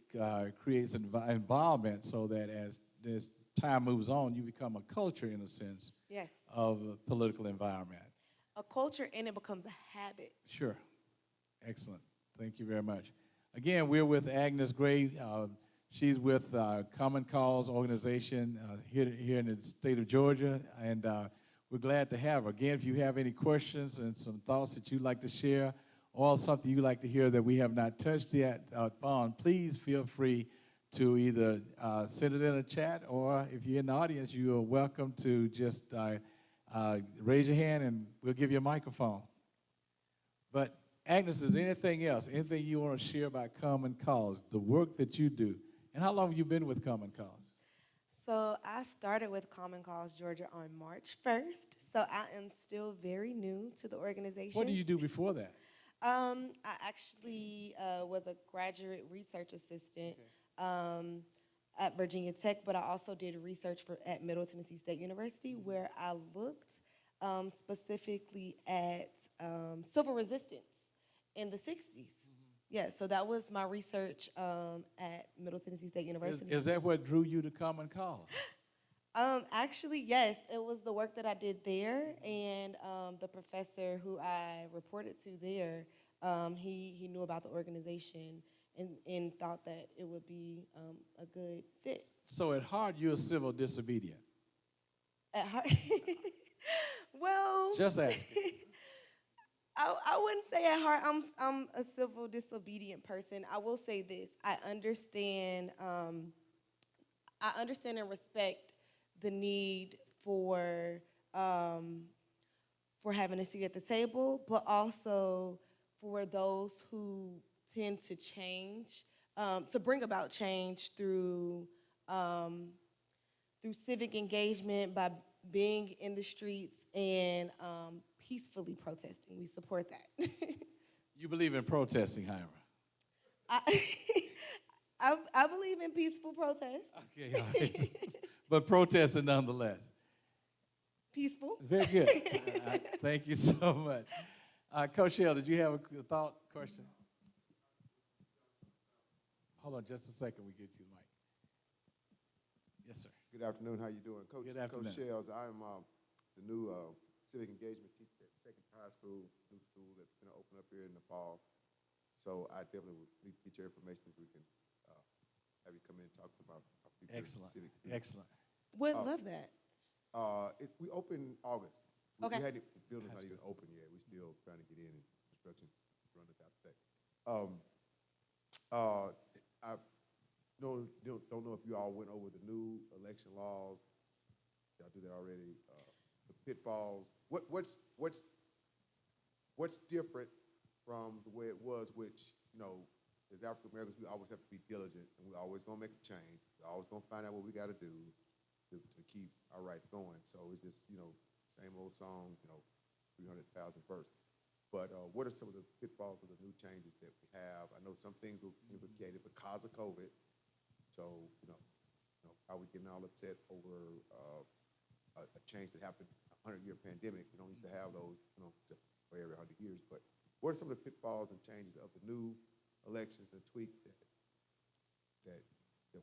[SPEAKER 1] creates involvement so that as this time moves on, you become a culture, in a sense,
[SPEAKER 2] yes,
[SPEAKER 1] of a political environment.
[SPEAKER 2] A culture, and it becomes a habit.
[SPEAKER 1] Sure. Excellent. Thank you very much. Again, we're with Agnes Gray. She's with Common Cause organization here in the state of Georgia, and we're glad to have her. Again, if you have any questions and some thoughts that you'd like to share, or something you'd like to hear that we have not touched yet upon, please feel free to either send it in a chat, or if you're in the audience, you are welcome to just raise your hand and we'll give you a microphone. But Agnes, is there anything else, anything you want to share about Common Cause, the work that you do? And how long have you been with Common Cause?
[SPEAKER 2] So I started with Common Cause Georgia on March 1st, so I am still very new to the organization.
[SPEAKER 1] What did you do before that?
[SPEAKER 2] I actually was a graduate research assistant at Virginia Tech, but I also did research at Middle Tennessee State University, where I looked specifically at civil resistance in the 60s. Yeah, so that was my research at Middle Tennessee State University.
[SPEAKER 1] Is that what drew you to Common Cause?
[SPEAKER 2] Actually, yes. It was the work that I did there, and the professor who I reported to there, he knew about the organization and thought that it would be a good fit.
[SPEAKER 1] So at heart, you're civil disobedient?
[SPEAKER 2] At heart? Well... Just asking. I wouldn't say at heart I'm a civil disobedient person. I will say this: I understand and respect the need for having a seat at the table, but also for those who tend to change, to bring about change through civic engagement, by being in the streets and peacefully protesting. We support that.
[SPEAKER 1] You believe in protesting, however?
[SPEAKER 2] I believe in peaceful protest.
[SPEAKER 1] Okay, all right. But protesting nonetheless.
[SPEAKER 2] Peaceful.
[SPEAKER 1] Very good. Thank you so much. Coach Shell, did you have a thought, question? Hold on just a second, we get you the mic. Yes, sir.
[SPEAKER 3] Good afternoon. How you doing, Coach?
[SPEAKER 1] Good afternoon.
[SPEAKER 3] Coach Shells. I'm the new civic engagement teacher at Second High School, new school that's going to open up here in the fall. So I definitely would need to get your information if we can have you come in and talk about our future
[SPEAKER 1] Excellent.
[SPEAKER 3] civic.
[SPEAKER 1] Excellent.
[SPEAKER 2] Would love that.
[SPEAKER 3] We open August.
[SPEAKER 2] Okay.
[SPEAKER 3] The building's
[SPEAKER 1] That's
[SPEAKER 3] not even open yet. We're still trying to get in and construction run us out today. I don't know if you all went over the new election laws. Y'all do that already. The pitfalls. What's different from the way it was? Which, you know, as African Americans, we always have to be diligent, and we're always gonna make a change. We're always gonna find out what we got to do to keep our rights going. So it's just, you know, same old song, you know, 300,000 verses. But what are some of the pitfalls of the new changes that we have? I know some things were implicated because of COVID. So, you know, are we getting all upset over a change that happened, a 100-year pandemic? We don't need to have those, you know, for every 100 years. But what are some of the pitfalls and changes of the new elections and tweak that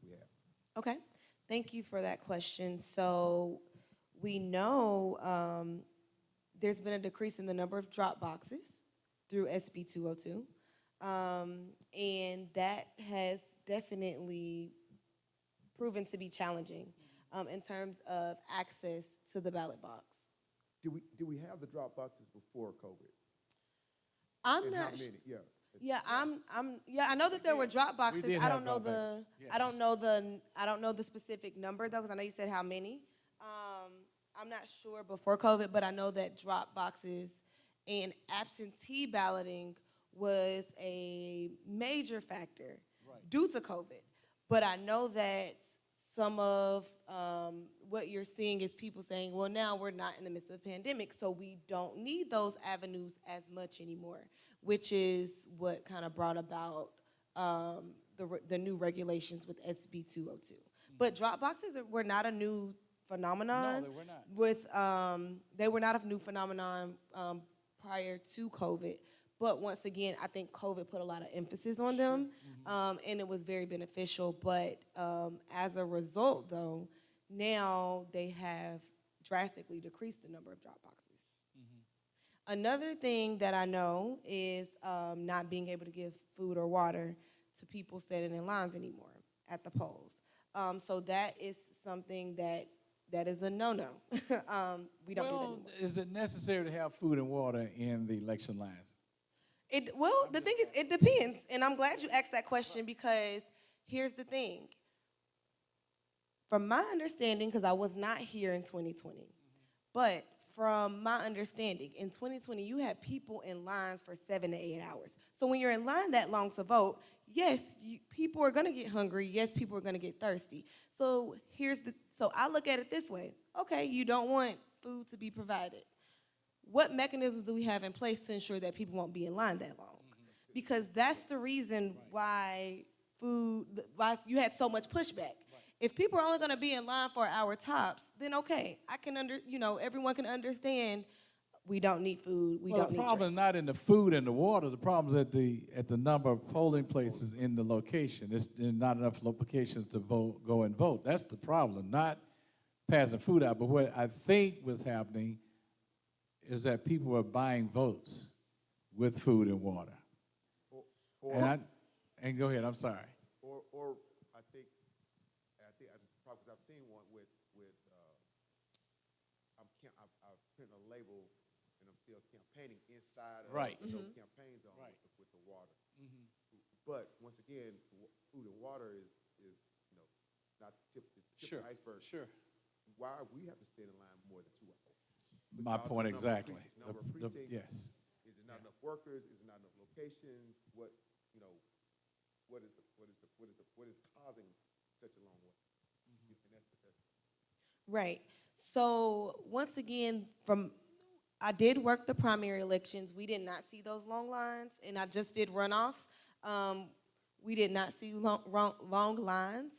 [SPEAKER 3] we have?
[SPEAKER 2] Okay. Thank you for that question. So we know there's been a decrease in the number of drop boxes through SB 202. And that has definitely proven to be challenging in terms of access to the ballot box.
[SPEAKER 3] Did we have the drop boxes before COVID?
[SPEAKER 2] I'm
[SPEAKER 3] And
[SPEAKER 2] not.
[SPEAKER 3] how many? Yeah.
[SPEAKER 2] Yeah, I know that there were drop boxes.
[SPEAKER 1] did
[SPEAKER 2] I
[SPEAKER 1] have
[SPEAKER 2] don't know
[SPEAKER 1] drop
[SPEAKER 2] the.
[SPEAKER 1] boxes,
[SPEAKER 2] I don't
[SPEAKER 1] yes.
[SPEAKER 2] know the. I don't know the specific number though, because I know you said how many. I'm not sure before COVID, but I know that drop boxes and absentee balloting was a major factor due to COVID. But I know that some of what you're seeing is people saying, well, now we're not in the midst of the pandemic, so we don't need those avenues as much anymore, which is what kind of brought about the new regulations with SB 202. But drop boxes were not a new phenomenon.
[SPEAKER 1] No, they were not.
[SPEAKER 2] They were not a new phenomenon prior to COVID. But once again, I think COVID put a lot of emphasis on them, and it was very beneficial. But as a result, though, now they have drastically decreased the number of drop boxes. Another thing that I know is not being able to give food or water to people standing in lines anymore at the polls. So that is something that is a no-no. We don't do that anymore.
[SPEAKER 1] Is it necessary to have food and water in the election lines?
[SPEAKER 2] The thing is, it depends. And I'm glad you asked that question because here's the thing. From my understanding, because I was not here in 2020, but from my understanding, in 2020, you had people in lines for 7 to 8 hours. So when you're in line that long to vote, yes, people are going to get hungry. Yes, people are going to get thirsty. So so I look at it this way. Okay, you don't want food to be provided. What mechanisms do we have in place to ensure that people won't be in line that long? Because that's the reason why you had so much pushback. If people are only going to be in line for an hour tops, then okay, everyone can understand we don't need food, we don't need
[SPEAKER 1] The problem
[SPEAKER 2] drink.
[SPEAKER 1] is not in the food and the water. The problem is at the number of polling places in the location. There's not enough locations to go and vote. That's the problem, not passing food out. But what I think was happening is that people were buying votes with food and water. And go ahead, I'm sorry.
[SPEAKER 3] Or I think because I've seen one with I've printed a label and I'm still campaigning inside of campaign zone with the water. But once again, food and water is not the tip of the iceberg.
[SPEAKER 1] Sure.
[SPEAKER 3] Why we have to stand in line more than 2 hours?
[SPEAKER 1] My point exactly.
[SPEAKER 3] Number of precincts.
[SPEAKER 1] Yes.
[SPEAKER 3] Is there not enough workers? Is there not enough locations? What is causing such a long wait?
[SPEAKER 2] Right. So once again, I did work the primary elections. We did not see those long lines, and I just did runoffs. We did not see long lines.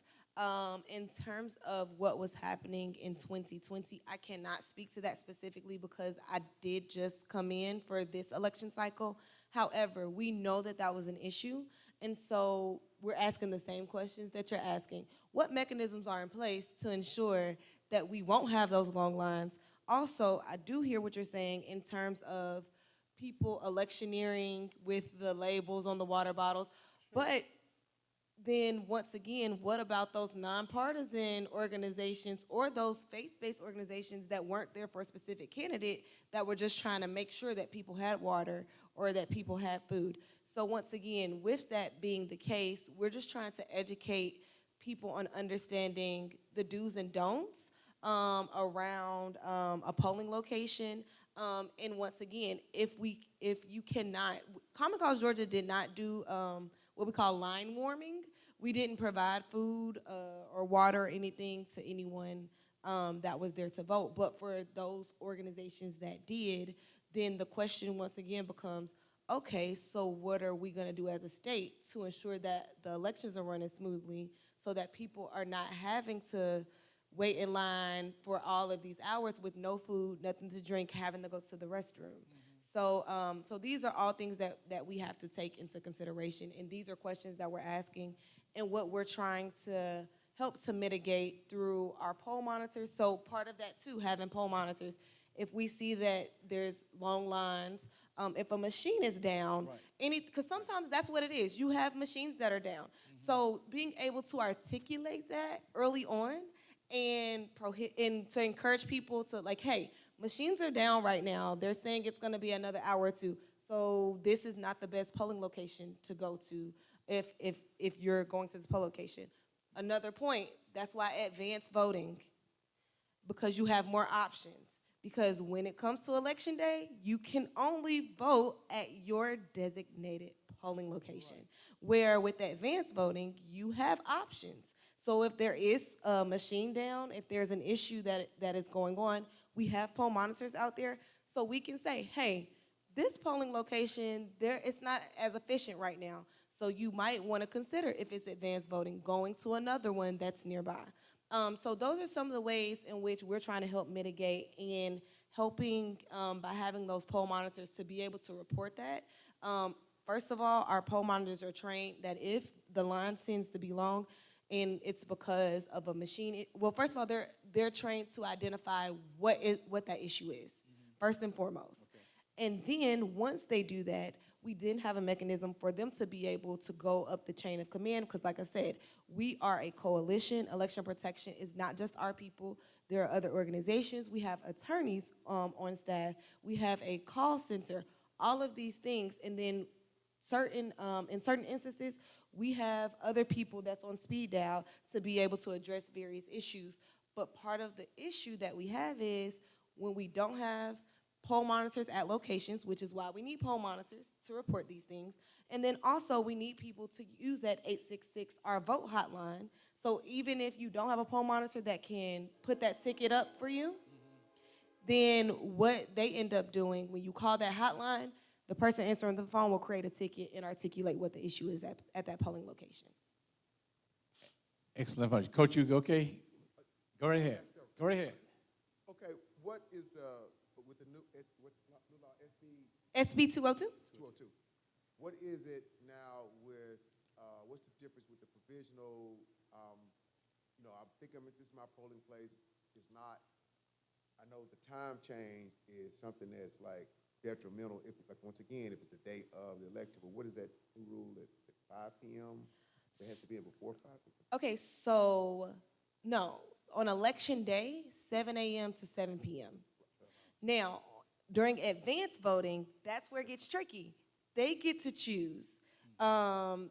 [SPEAKER 2] In terms of what was happening in 2020, I cannot speak to that specifically because I did just come in for this election cycle. However, we know that was an issue, And so we're asking the same questions that you're asking. What mechanisms are in place to ensure that we won't have those long lines? Also, I do hear what you're saying in terms of people electioneering with the labels on the water bottles, but then once again, what about those nonpartisan organizations or those faith-based organizations that weren't there for a specific candidate, that were just trying to make sure that people had water or that people had food? So once again, with that being the case, we're just trying to educate people on understanding the do's and don'ts around a polling location. And once again, if you cannot, Common Cause Georgia did not do what we call line warming. We didn't provide food or water or anything to anyone that was there to vote. But for those organizations that did, then the question once again becomes, okay, so what are we going to do as a state to ensure that the elections are running smoothly so that people are not having to wait in line for all of these hours with no food, nothing to drink, having to go to the restroom? So these are all things that we have to take into consideration, and these are questions that we're asking and what we're trying to help to mitigate through our poll monitors. So part of that too, having poll monitors, if we see that there's long lines, if a machine is down, because sometimes that's what it is. You have machines that are down. So being able to articulate that early on and to encourage people to, like, hey, machines are down right now. They're saying it's going to be another hour or two. So this is not the best polling location to go to if you're going to this poll location. Another point, that's why advanced voting, because you have more options. Because when it comes to election day, you can only vote at your designated polling location. Where with advanced voting, you have options. So if there is a machine down, if there's an issue that is going on, we have poll monitors out there, so we can say, hey, this polling location, it's not as efficient right now. So you might want to consider, if it's advanced voting, going to another one that's nearby. So those are some of the ways in which we're trying to help mitigate and helping by having those poll monitors to be able to report that. First of all, our poll monitors are trained that if the line tends to be long and it's because of a machine, well, first of all, they're trained to identify what that issue is, first and foremost. And then once they do that, we then have a mechanism for them to be able to go up the chain of command, because like I said, we are a coalition. Election protection is not just our people. There are other organizations. We have attorneys on staff. We have a call center, all of these things. And then in certain instances, we have other people that's on speed dial to be able to address various issues. But part of the issue that we have is when we don't have poll monitors at locations, which is why we need poll monitors to report these things. And then also we need people to use that 866, our vote hotline. So even if you don't have a poll monitor that can put that ticket up for you, then what they end up doing when you call that hotline, the person answering the phone will create a ticket and articulate what the issue is at that polling location.
[SPEAKER 1] Excellent. Coach, you okay? Go right ahead. Go right ahead.
[SPEAKER 3] Okay, what is with the new, what's new law,
[SPEAKER 2] SB 202?
[SPEAKER 3] 202. What is it now with, what's the difference with the provisional, I think this is my polling place. It's not, I know the time change is something that's like detrimental, if, like, once again, if it's the date of the election, but what is that new rule at 5 p.m.? They have to be in before 5 p.m.?
[SPEAKER 2] Okay, so no, on election day, 7 a.m. to 7 p.m. Now, during advanced voting, that's where it gets tricky. They get to choose. And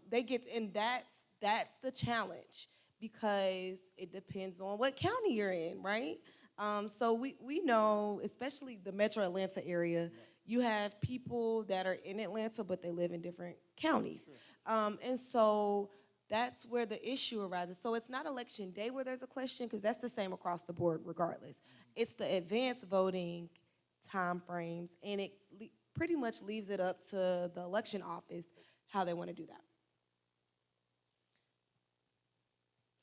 [SPEAKER 2] that's the challenge, because it depends on what county you're in, right? So we know, especially the metro Atlanta area, you have people that are in Atlanta, but they live in different counties. And so that's where the issue arises. So it's not election day where there's a question, because that's the same across the board regardless. It's the advanced voting time frames, and it pretty much leaves it up to the election office how they want to do that.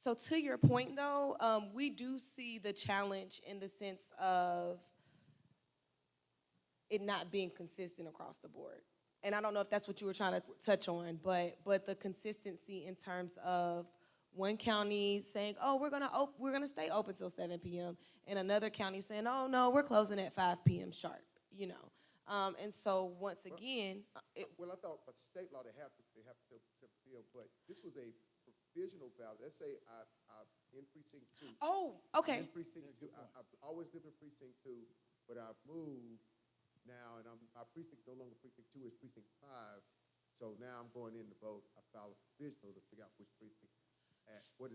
[SPEAKER 2] So to your point, though, we do see the challenge in the sense of it not being consistent across the board. and I don't know if that's what you were trying to touch on, but the consistency in terms of one county saying, oh, we're gonna stay open till 7 p.m., and another county saying, oh no, we're closing at 5 p.m. sharp, you know. And so once again,
[SPEAKER 3] Well, I thought by state law they have to fill, but this was a provisional ballot. Let's say I'm in precinct 2.
[SPEAKER 2] oh,
[SPEAKER 3] I'm
[SPEAKER 2] okay.
[SPEAKER 3] in precinct 2. I've always lived in precinct 2, but I've moved now, and my precinct no longer precinct 2, it's precinct 5. So now I'm going in to vote. I filed a provisional to figure out which precinct. What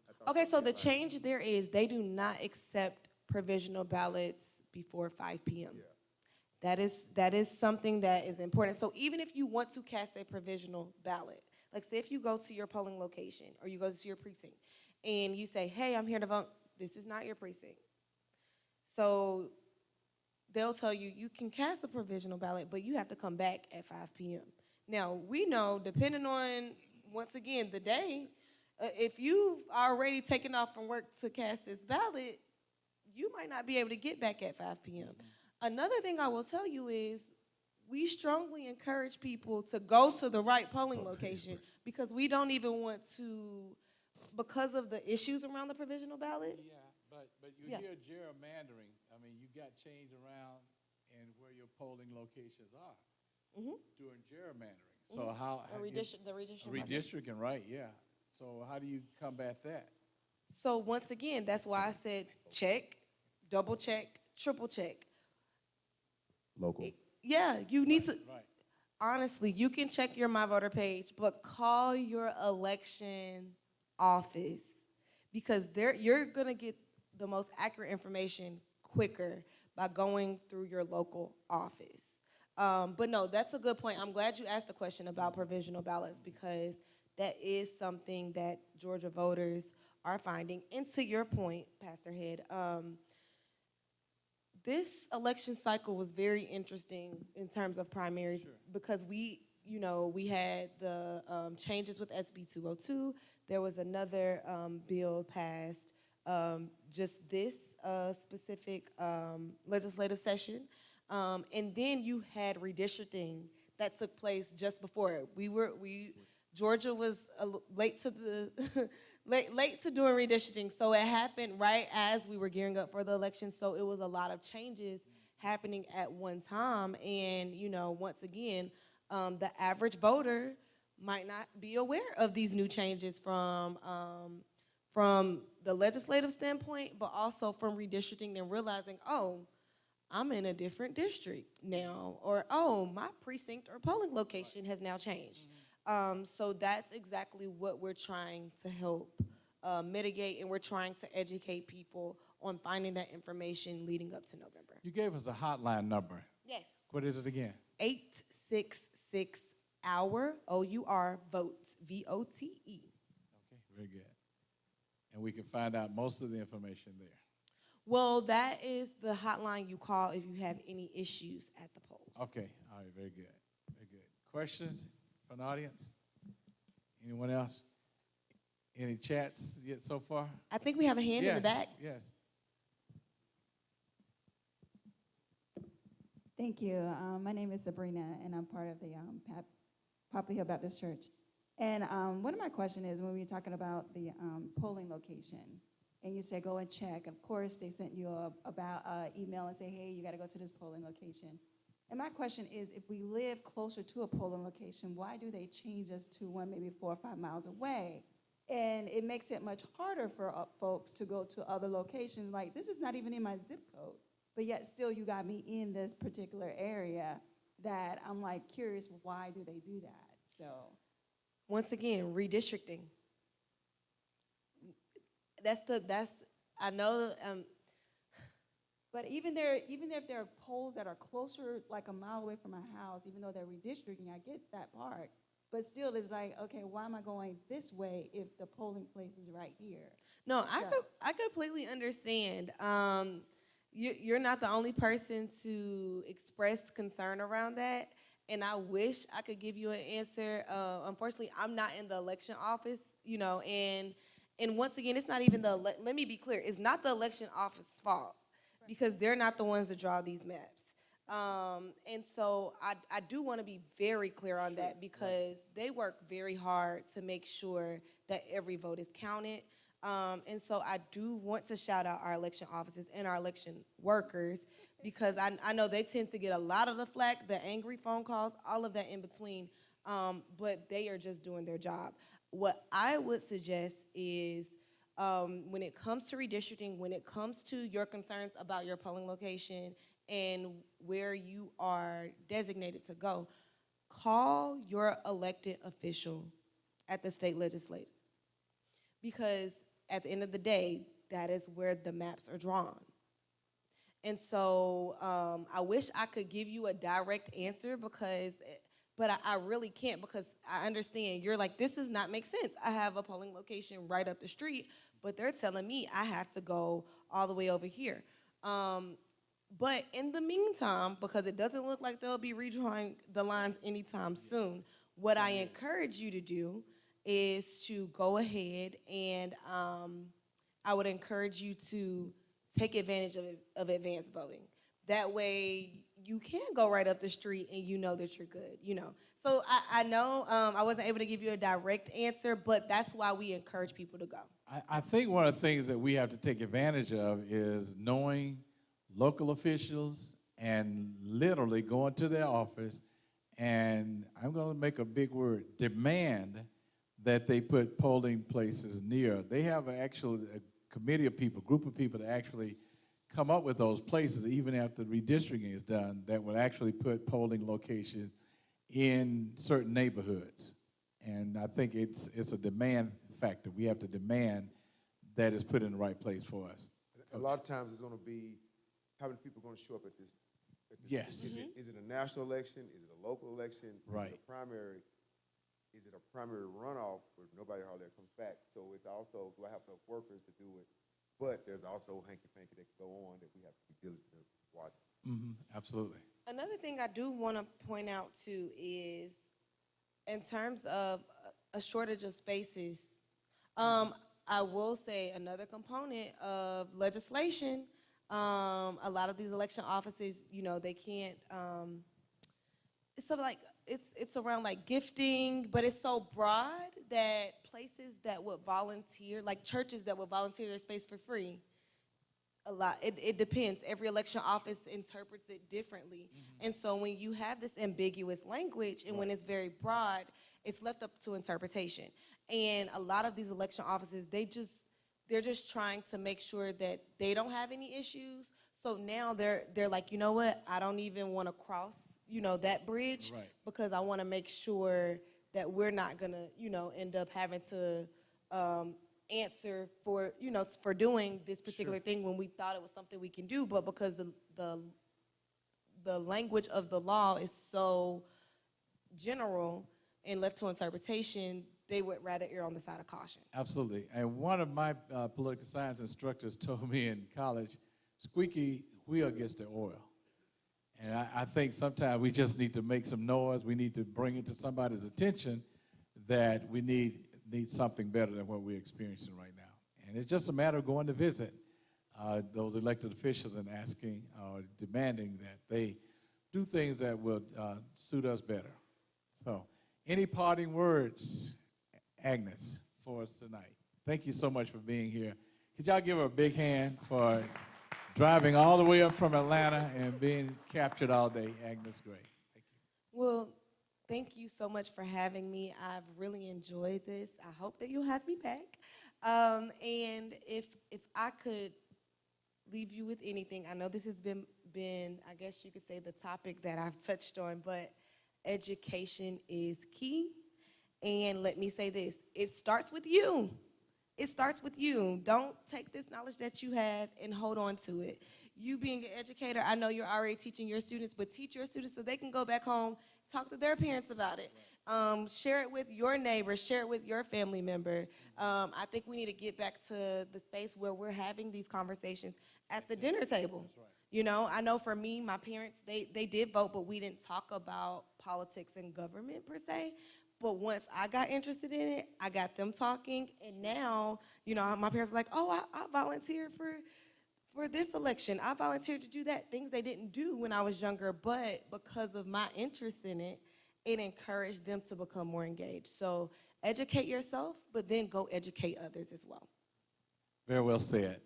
[SPEAKER 3] I thought.
[SPEAKER 2] Okay, so the change there is they do not accept provisional ballots before 5 p.m.
[SPEAKER 3] Yeah.
[SPEAKER 2] That is something that is important. So even if you want to cast a provisional ballot, like say if you go to your polling location or you go to your precinct and you say, hey, I'm here to vote, this is not your precinct. So they'll tell you, you can cast a provisional ballot, but you have to come back at 5 p.m. Now, we know, depending on, once again, the day, if you've already taken off from work to cast this ballot, you might not be able to get back at 5 p.m. Another thing I will tell you is we strongly encourage people to go to the right polling location because we don't even want to, because of the issues around the provisional ballot.
[SPEAKER 1] Yeah, but you
[SPEAKER 2] Yeah.
[SPEAKER 1] hear gerrymandering. I mean, you got change around and where your polling locations are during gerrymandering. So how
[SPEAKER 2] The
[SPEAKER 1] you-
[SPEAKER 2] redistricting.
[SPEAKER 1] redistricting, right? Yeah. So how do you combat that?
[SPEAKER 2] So once again, that's why I said check, double check, triple check.
[SPEAKER 3] Local.
[SPEAKER 2] Yeah, you need to,
[SPEAKER 1] Right.
[SPEAKER 2] honestly, you can check your My Voter page, but call your election office because you're going to get the most accurate information quicker by going through your local office. But no, that's a good point. I'm glad you asked the question about provisional ballots because that is something that Georgia voters are finding. And to your point, Pastor Headd, this election cycle was very interesting in terms of primaries because we had the changes with SB 202. There was another bill passed just this specific legislative session. And then you had redistricting that took place just before it. Georgia was late to late to doing redistricting, so it happened right as we were gearing up for the election. So it was a lot of changes happening at one time, and once again, the average voter might not be aware of these new changes from the legislative standpoint, but also from redistricting and realizing, oh, I'm in a different district now, or oh, my precinct or polling location has now changed. So that's exactly what we're trying to help mitigate, and we're trying to educate people on finding that information leading up to November.
[SPEAKER 1] You gave us a hotline number.
[SPEAKER 2] Yes.
[SPEAKER 1] What is it again?
[SPEAKER 2] 866-OUR, OUR, votes, VOTE.
[SPEAKER 1] Okay, very good. And we can find out most of the information there.
[SPEAKER 2] Well, that is the hotline you call if you have any issues at the polls.
[SPEAKER 1] Okay, all right, very good, very good. Questions from the audience? Anyone else? Any chats yet so far?
[SPEAKER 2] I think we have a hand in the back.
[SPEAKER 1] Yes.
[SPEAKER 4] Thank you. My name is Sabrina, and I'm part of the Poplar Hill Baptist Church. And one of my questions is when we were talking about the polling location, and you say go and check. Of course, they sent you about email and say, hey, you got to go to this polling location. And my question is, if we live closer to a polling location, why do they change us to one maybe 4 or 5 miles away? And it makes it much harder for folks to go to other locations. Like, this is not even in my zip code, but yet still you got me in this particular area that I'm like curious, why do they do that? So,
[SPEAKER 2] Once again, redistricting. I know.
[SPEAKER 4] but even if there are polls that are closer, like a mile away from my house, even though they're redistricting, I get that part. But still, it's like, okay, why am I going this way if the polling place is right here?
[SPEAKER 2] No,
[SPEAKER 4] So-
[SPEAKER 2] I completely understand. You're not the only person to express concern around that, and I wish I could give you an answer. Unfortunately, I'm not in the election office, and once again, it's not even let me be clear, it's not the election office's fault because they're not the ones that draw these maps. And so I do want to be very clear on that because they work very hard to make sure that every vote is counted. And so I do want to shout out our election officers and our election workers because I know they tend to get a lot of the flack, the angry phone calls, all of that in between, but they are just doing their job. What I would suggest is when it comes to redistricting, when it comes to your concerns about your polling location and where you are designated to go, call your elected official at the state legislature. Because at the end of the day, that is where the maps are drawn. And so I wish I could give you a direct answer but I really can't because I understand you're like, this does not make sense. I have a polling location right up the street, but they're telling me I have to go all the way over here. But in the meantime, because it doesn't look like they'll be redrawing the lines anytime soon, what I encourage you to do is to go ahead and I would encourage you to take advantage of advanced voting. That way you can go right up the street and you know that you're good, you know. So I know I wasn't able to give you a direct answer, but that's why we encourage people to go.
[SPEAKER 1] I think one of the things that we have to take advantage of is knowing local officials and literally going to their office and I'm going to make a big word, demand that they put polling places near. They have a committee of people, group of people that actually come up with those places even after redistricting is done that will actually put polling locations in certain neighborhoods. And I think it's a demand factor. We have to demand that it's put in the right place for us.
[SPEAKER 3] A lot of times it's going to be how many people are going to show up at this.
[SPEAKER 1] Yes.
[SPEAKER 3] Is it a national election? Is it a local election?
[SPEAKER 1] Right.
[SPEAKER 3] Is it a primary? Is it a primary runoff where nobody hardly ever comes back? So it's also, do I have enough workers to do it? But there's also hanky-panky that can go on that we have to be diligent to watch.
[SPEAKER 1] Absolutely.
[SPEAKER 2] Another thing I do want to point out too is in terms of a shortage of spaces, I will say another component of legislation, a lot of these election offices, you know, they can't, it's sort of like, it's around like gifting, but it's so broad that places that would volunteer, like churches that would volunteer their space for free, it depends. Every election office interprets it differently. And so when you have this ambiguous language and when it's very broad, it's left up to interpretation. And a lot of these election offices, they're just trying to make sure that they don't have any issues. So now they're like, you know what, I don't even want to cross, you know, that bridge because I want to make sure that we're not going to, you know, end up having to answer for, you know, for doing this particular thing when we thought it was something we can do, but because the language of the law is so general and left to interpretation, they would rather err on the side of caution.
[SPEAKER 1] Absolutely. And one of my political science instructors told me in college, squeaky wheel gets the oil. And I think sometimes we just need to make some noise. We need to bring it to somebody's attention that we need something better than what we're experiencing right now. And it's just a matter of going to visit those elected officials and asking or demanding that they do things that will suit us better. So, any parting words, Agnes, for us tonight? Thank you so much for being here. Could y'all give her a big hand for driving all the way up from Atlanta and being captured all day, Agnes Gray? Thank you.
[SPEAKER 2] Well, thank you so much for having me. I've really enjoyed this. I hope that you'll have me back. And if I could leave you with anything, I know this has been, I guess you could say, the topic that I've touched on, but education is key. And let me say this, it starts with you. It starts with you. Don't take this knowledge that you have and hold on to it. You being an educator, I know you're already teaching your students, but teach your students so they can go back home, talk to their parents about it. Share it with your neighbors, share it with your family member. I think we need to get back to the space where we're having these conversations at the dinner table. You know, I know for me, my parents, they did vote, but we didn't talk about politics and government per se. But once I got interested in it, I got them talking, and now, you know, my parents are like, oh, I volunteered for this election, I volunteered to do that, things they didn't do when I was younger, but because of my interest in it, it encouraged them to become more engaged. So educate yourself, but then go educate others as well.
[SPEAKER 1] Very well said.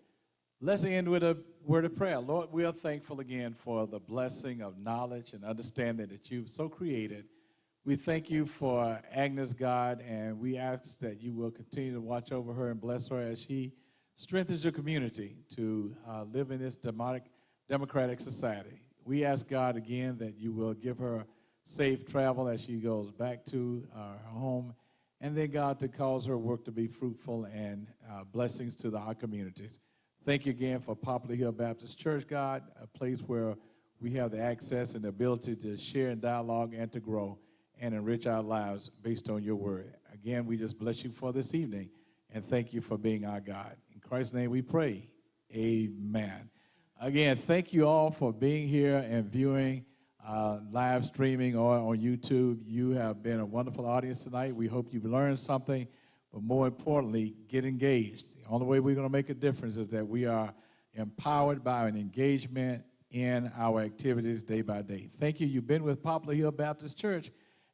[SPEAKER 1] Let's end with a word of prayer. Lord, we are thankful again for the blessing of knowledge and understanding that you've so created. We thank you for Agnes, God, and we ask that you will continue to watch over her and bless her as she strengthens your community to live in this democratic society. We ask, God, again, that you will give her safe travel as she goes back to her home, and then, God, to cause her work to be fruitful and blessings to our communities. Thank you again for Poplar Hill Baptist Church, God, a place where we have the access and the ability to share and dialogue and to grow and enrich our lives based on your word. Again, we just bless you for this evening, and thank you for being our God. In Christ's name we pray, amen. Again, thank you all for being here and viewing live streaming or on YouTube. You have been a wonderful audience tonight. We hope you've learned something, but more importantly, get engaged. The only way we're going to make a difference is that we are empowered by an engagement in our activities day by day. Thank you. You've been with Poplar Hill Baptist Church,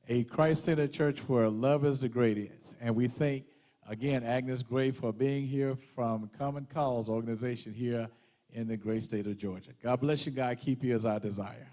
[SPEAKER 1] a Christ-centered church where love is the greatest. And we thank, again, Agnes Gray for being here from Common Cause organization here in the great state of Georgia. God bless you. God keep you as our desire.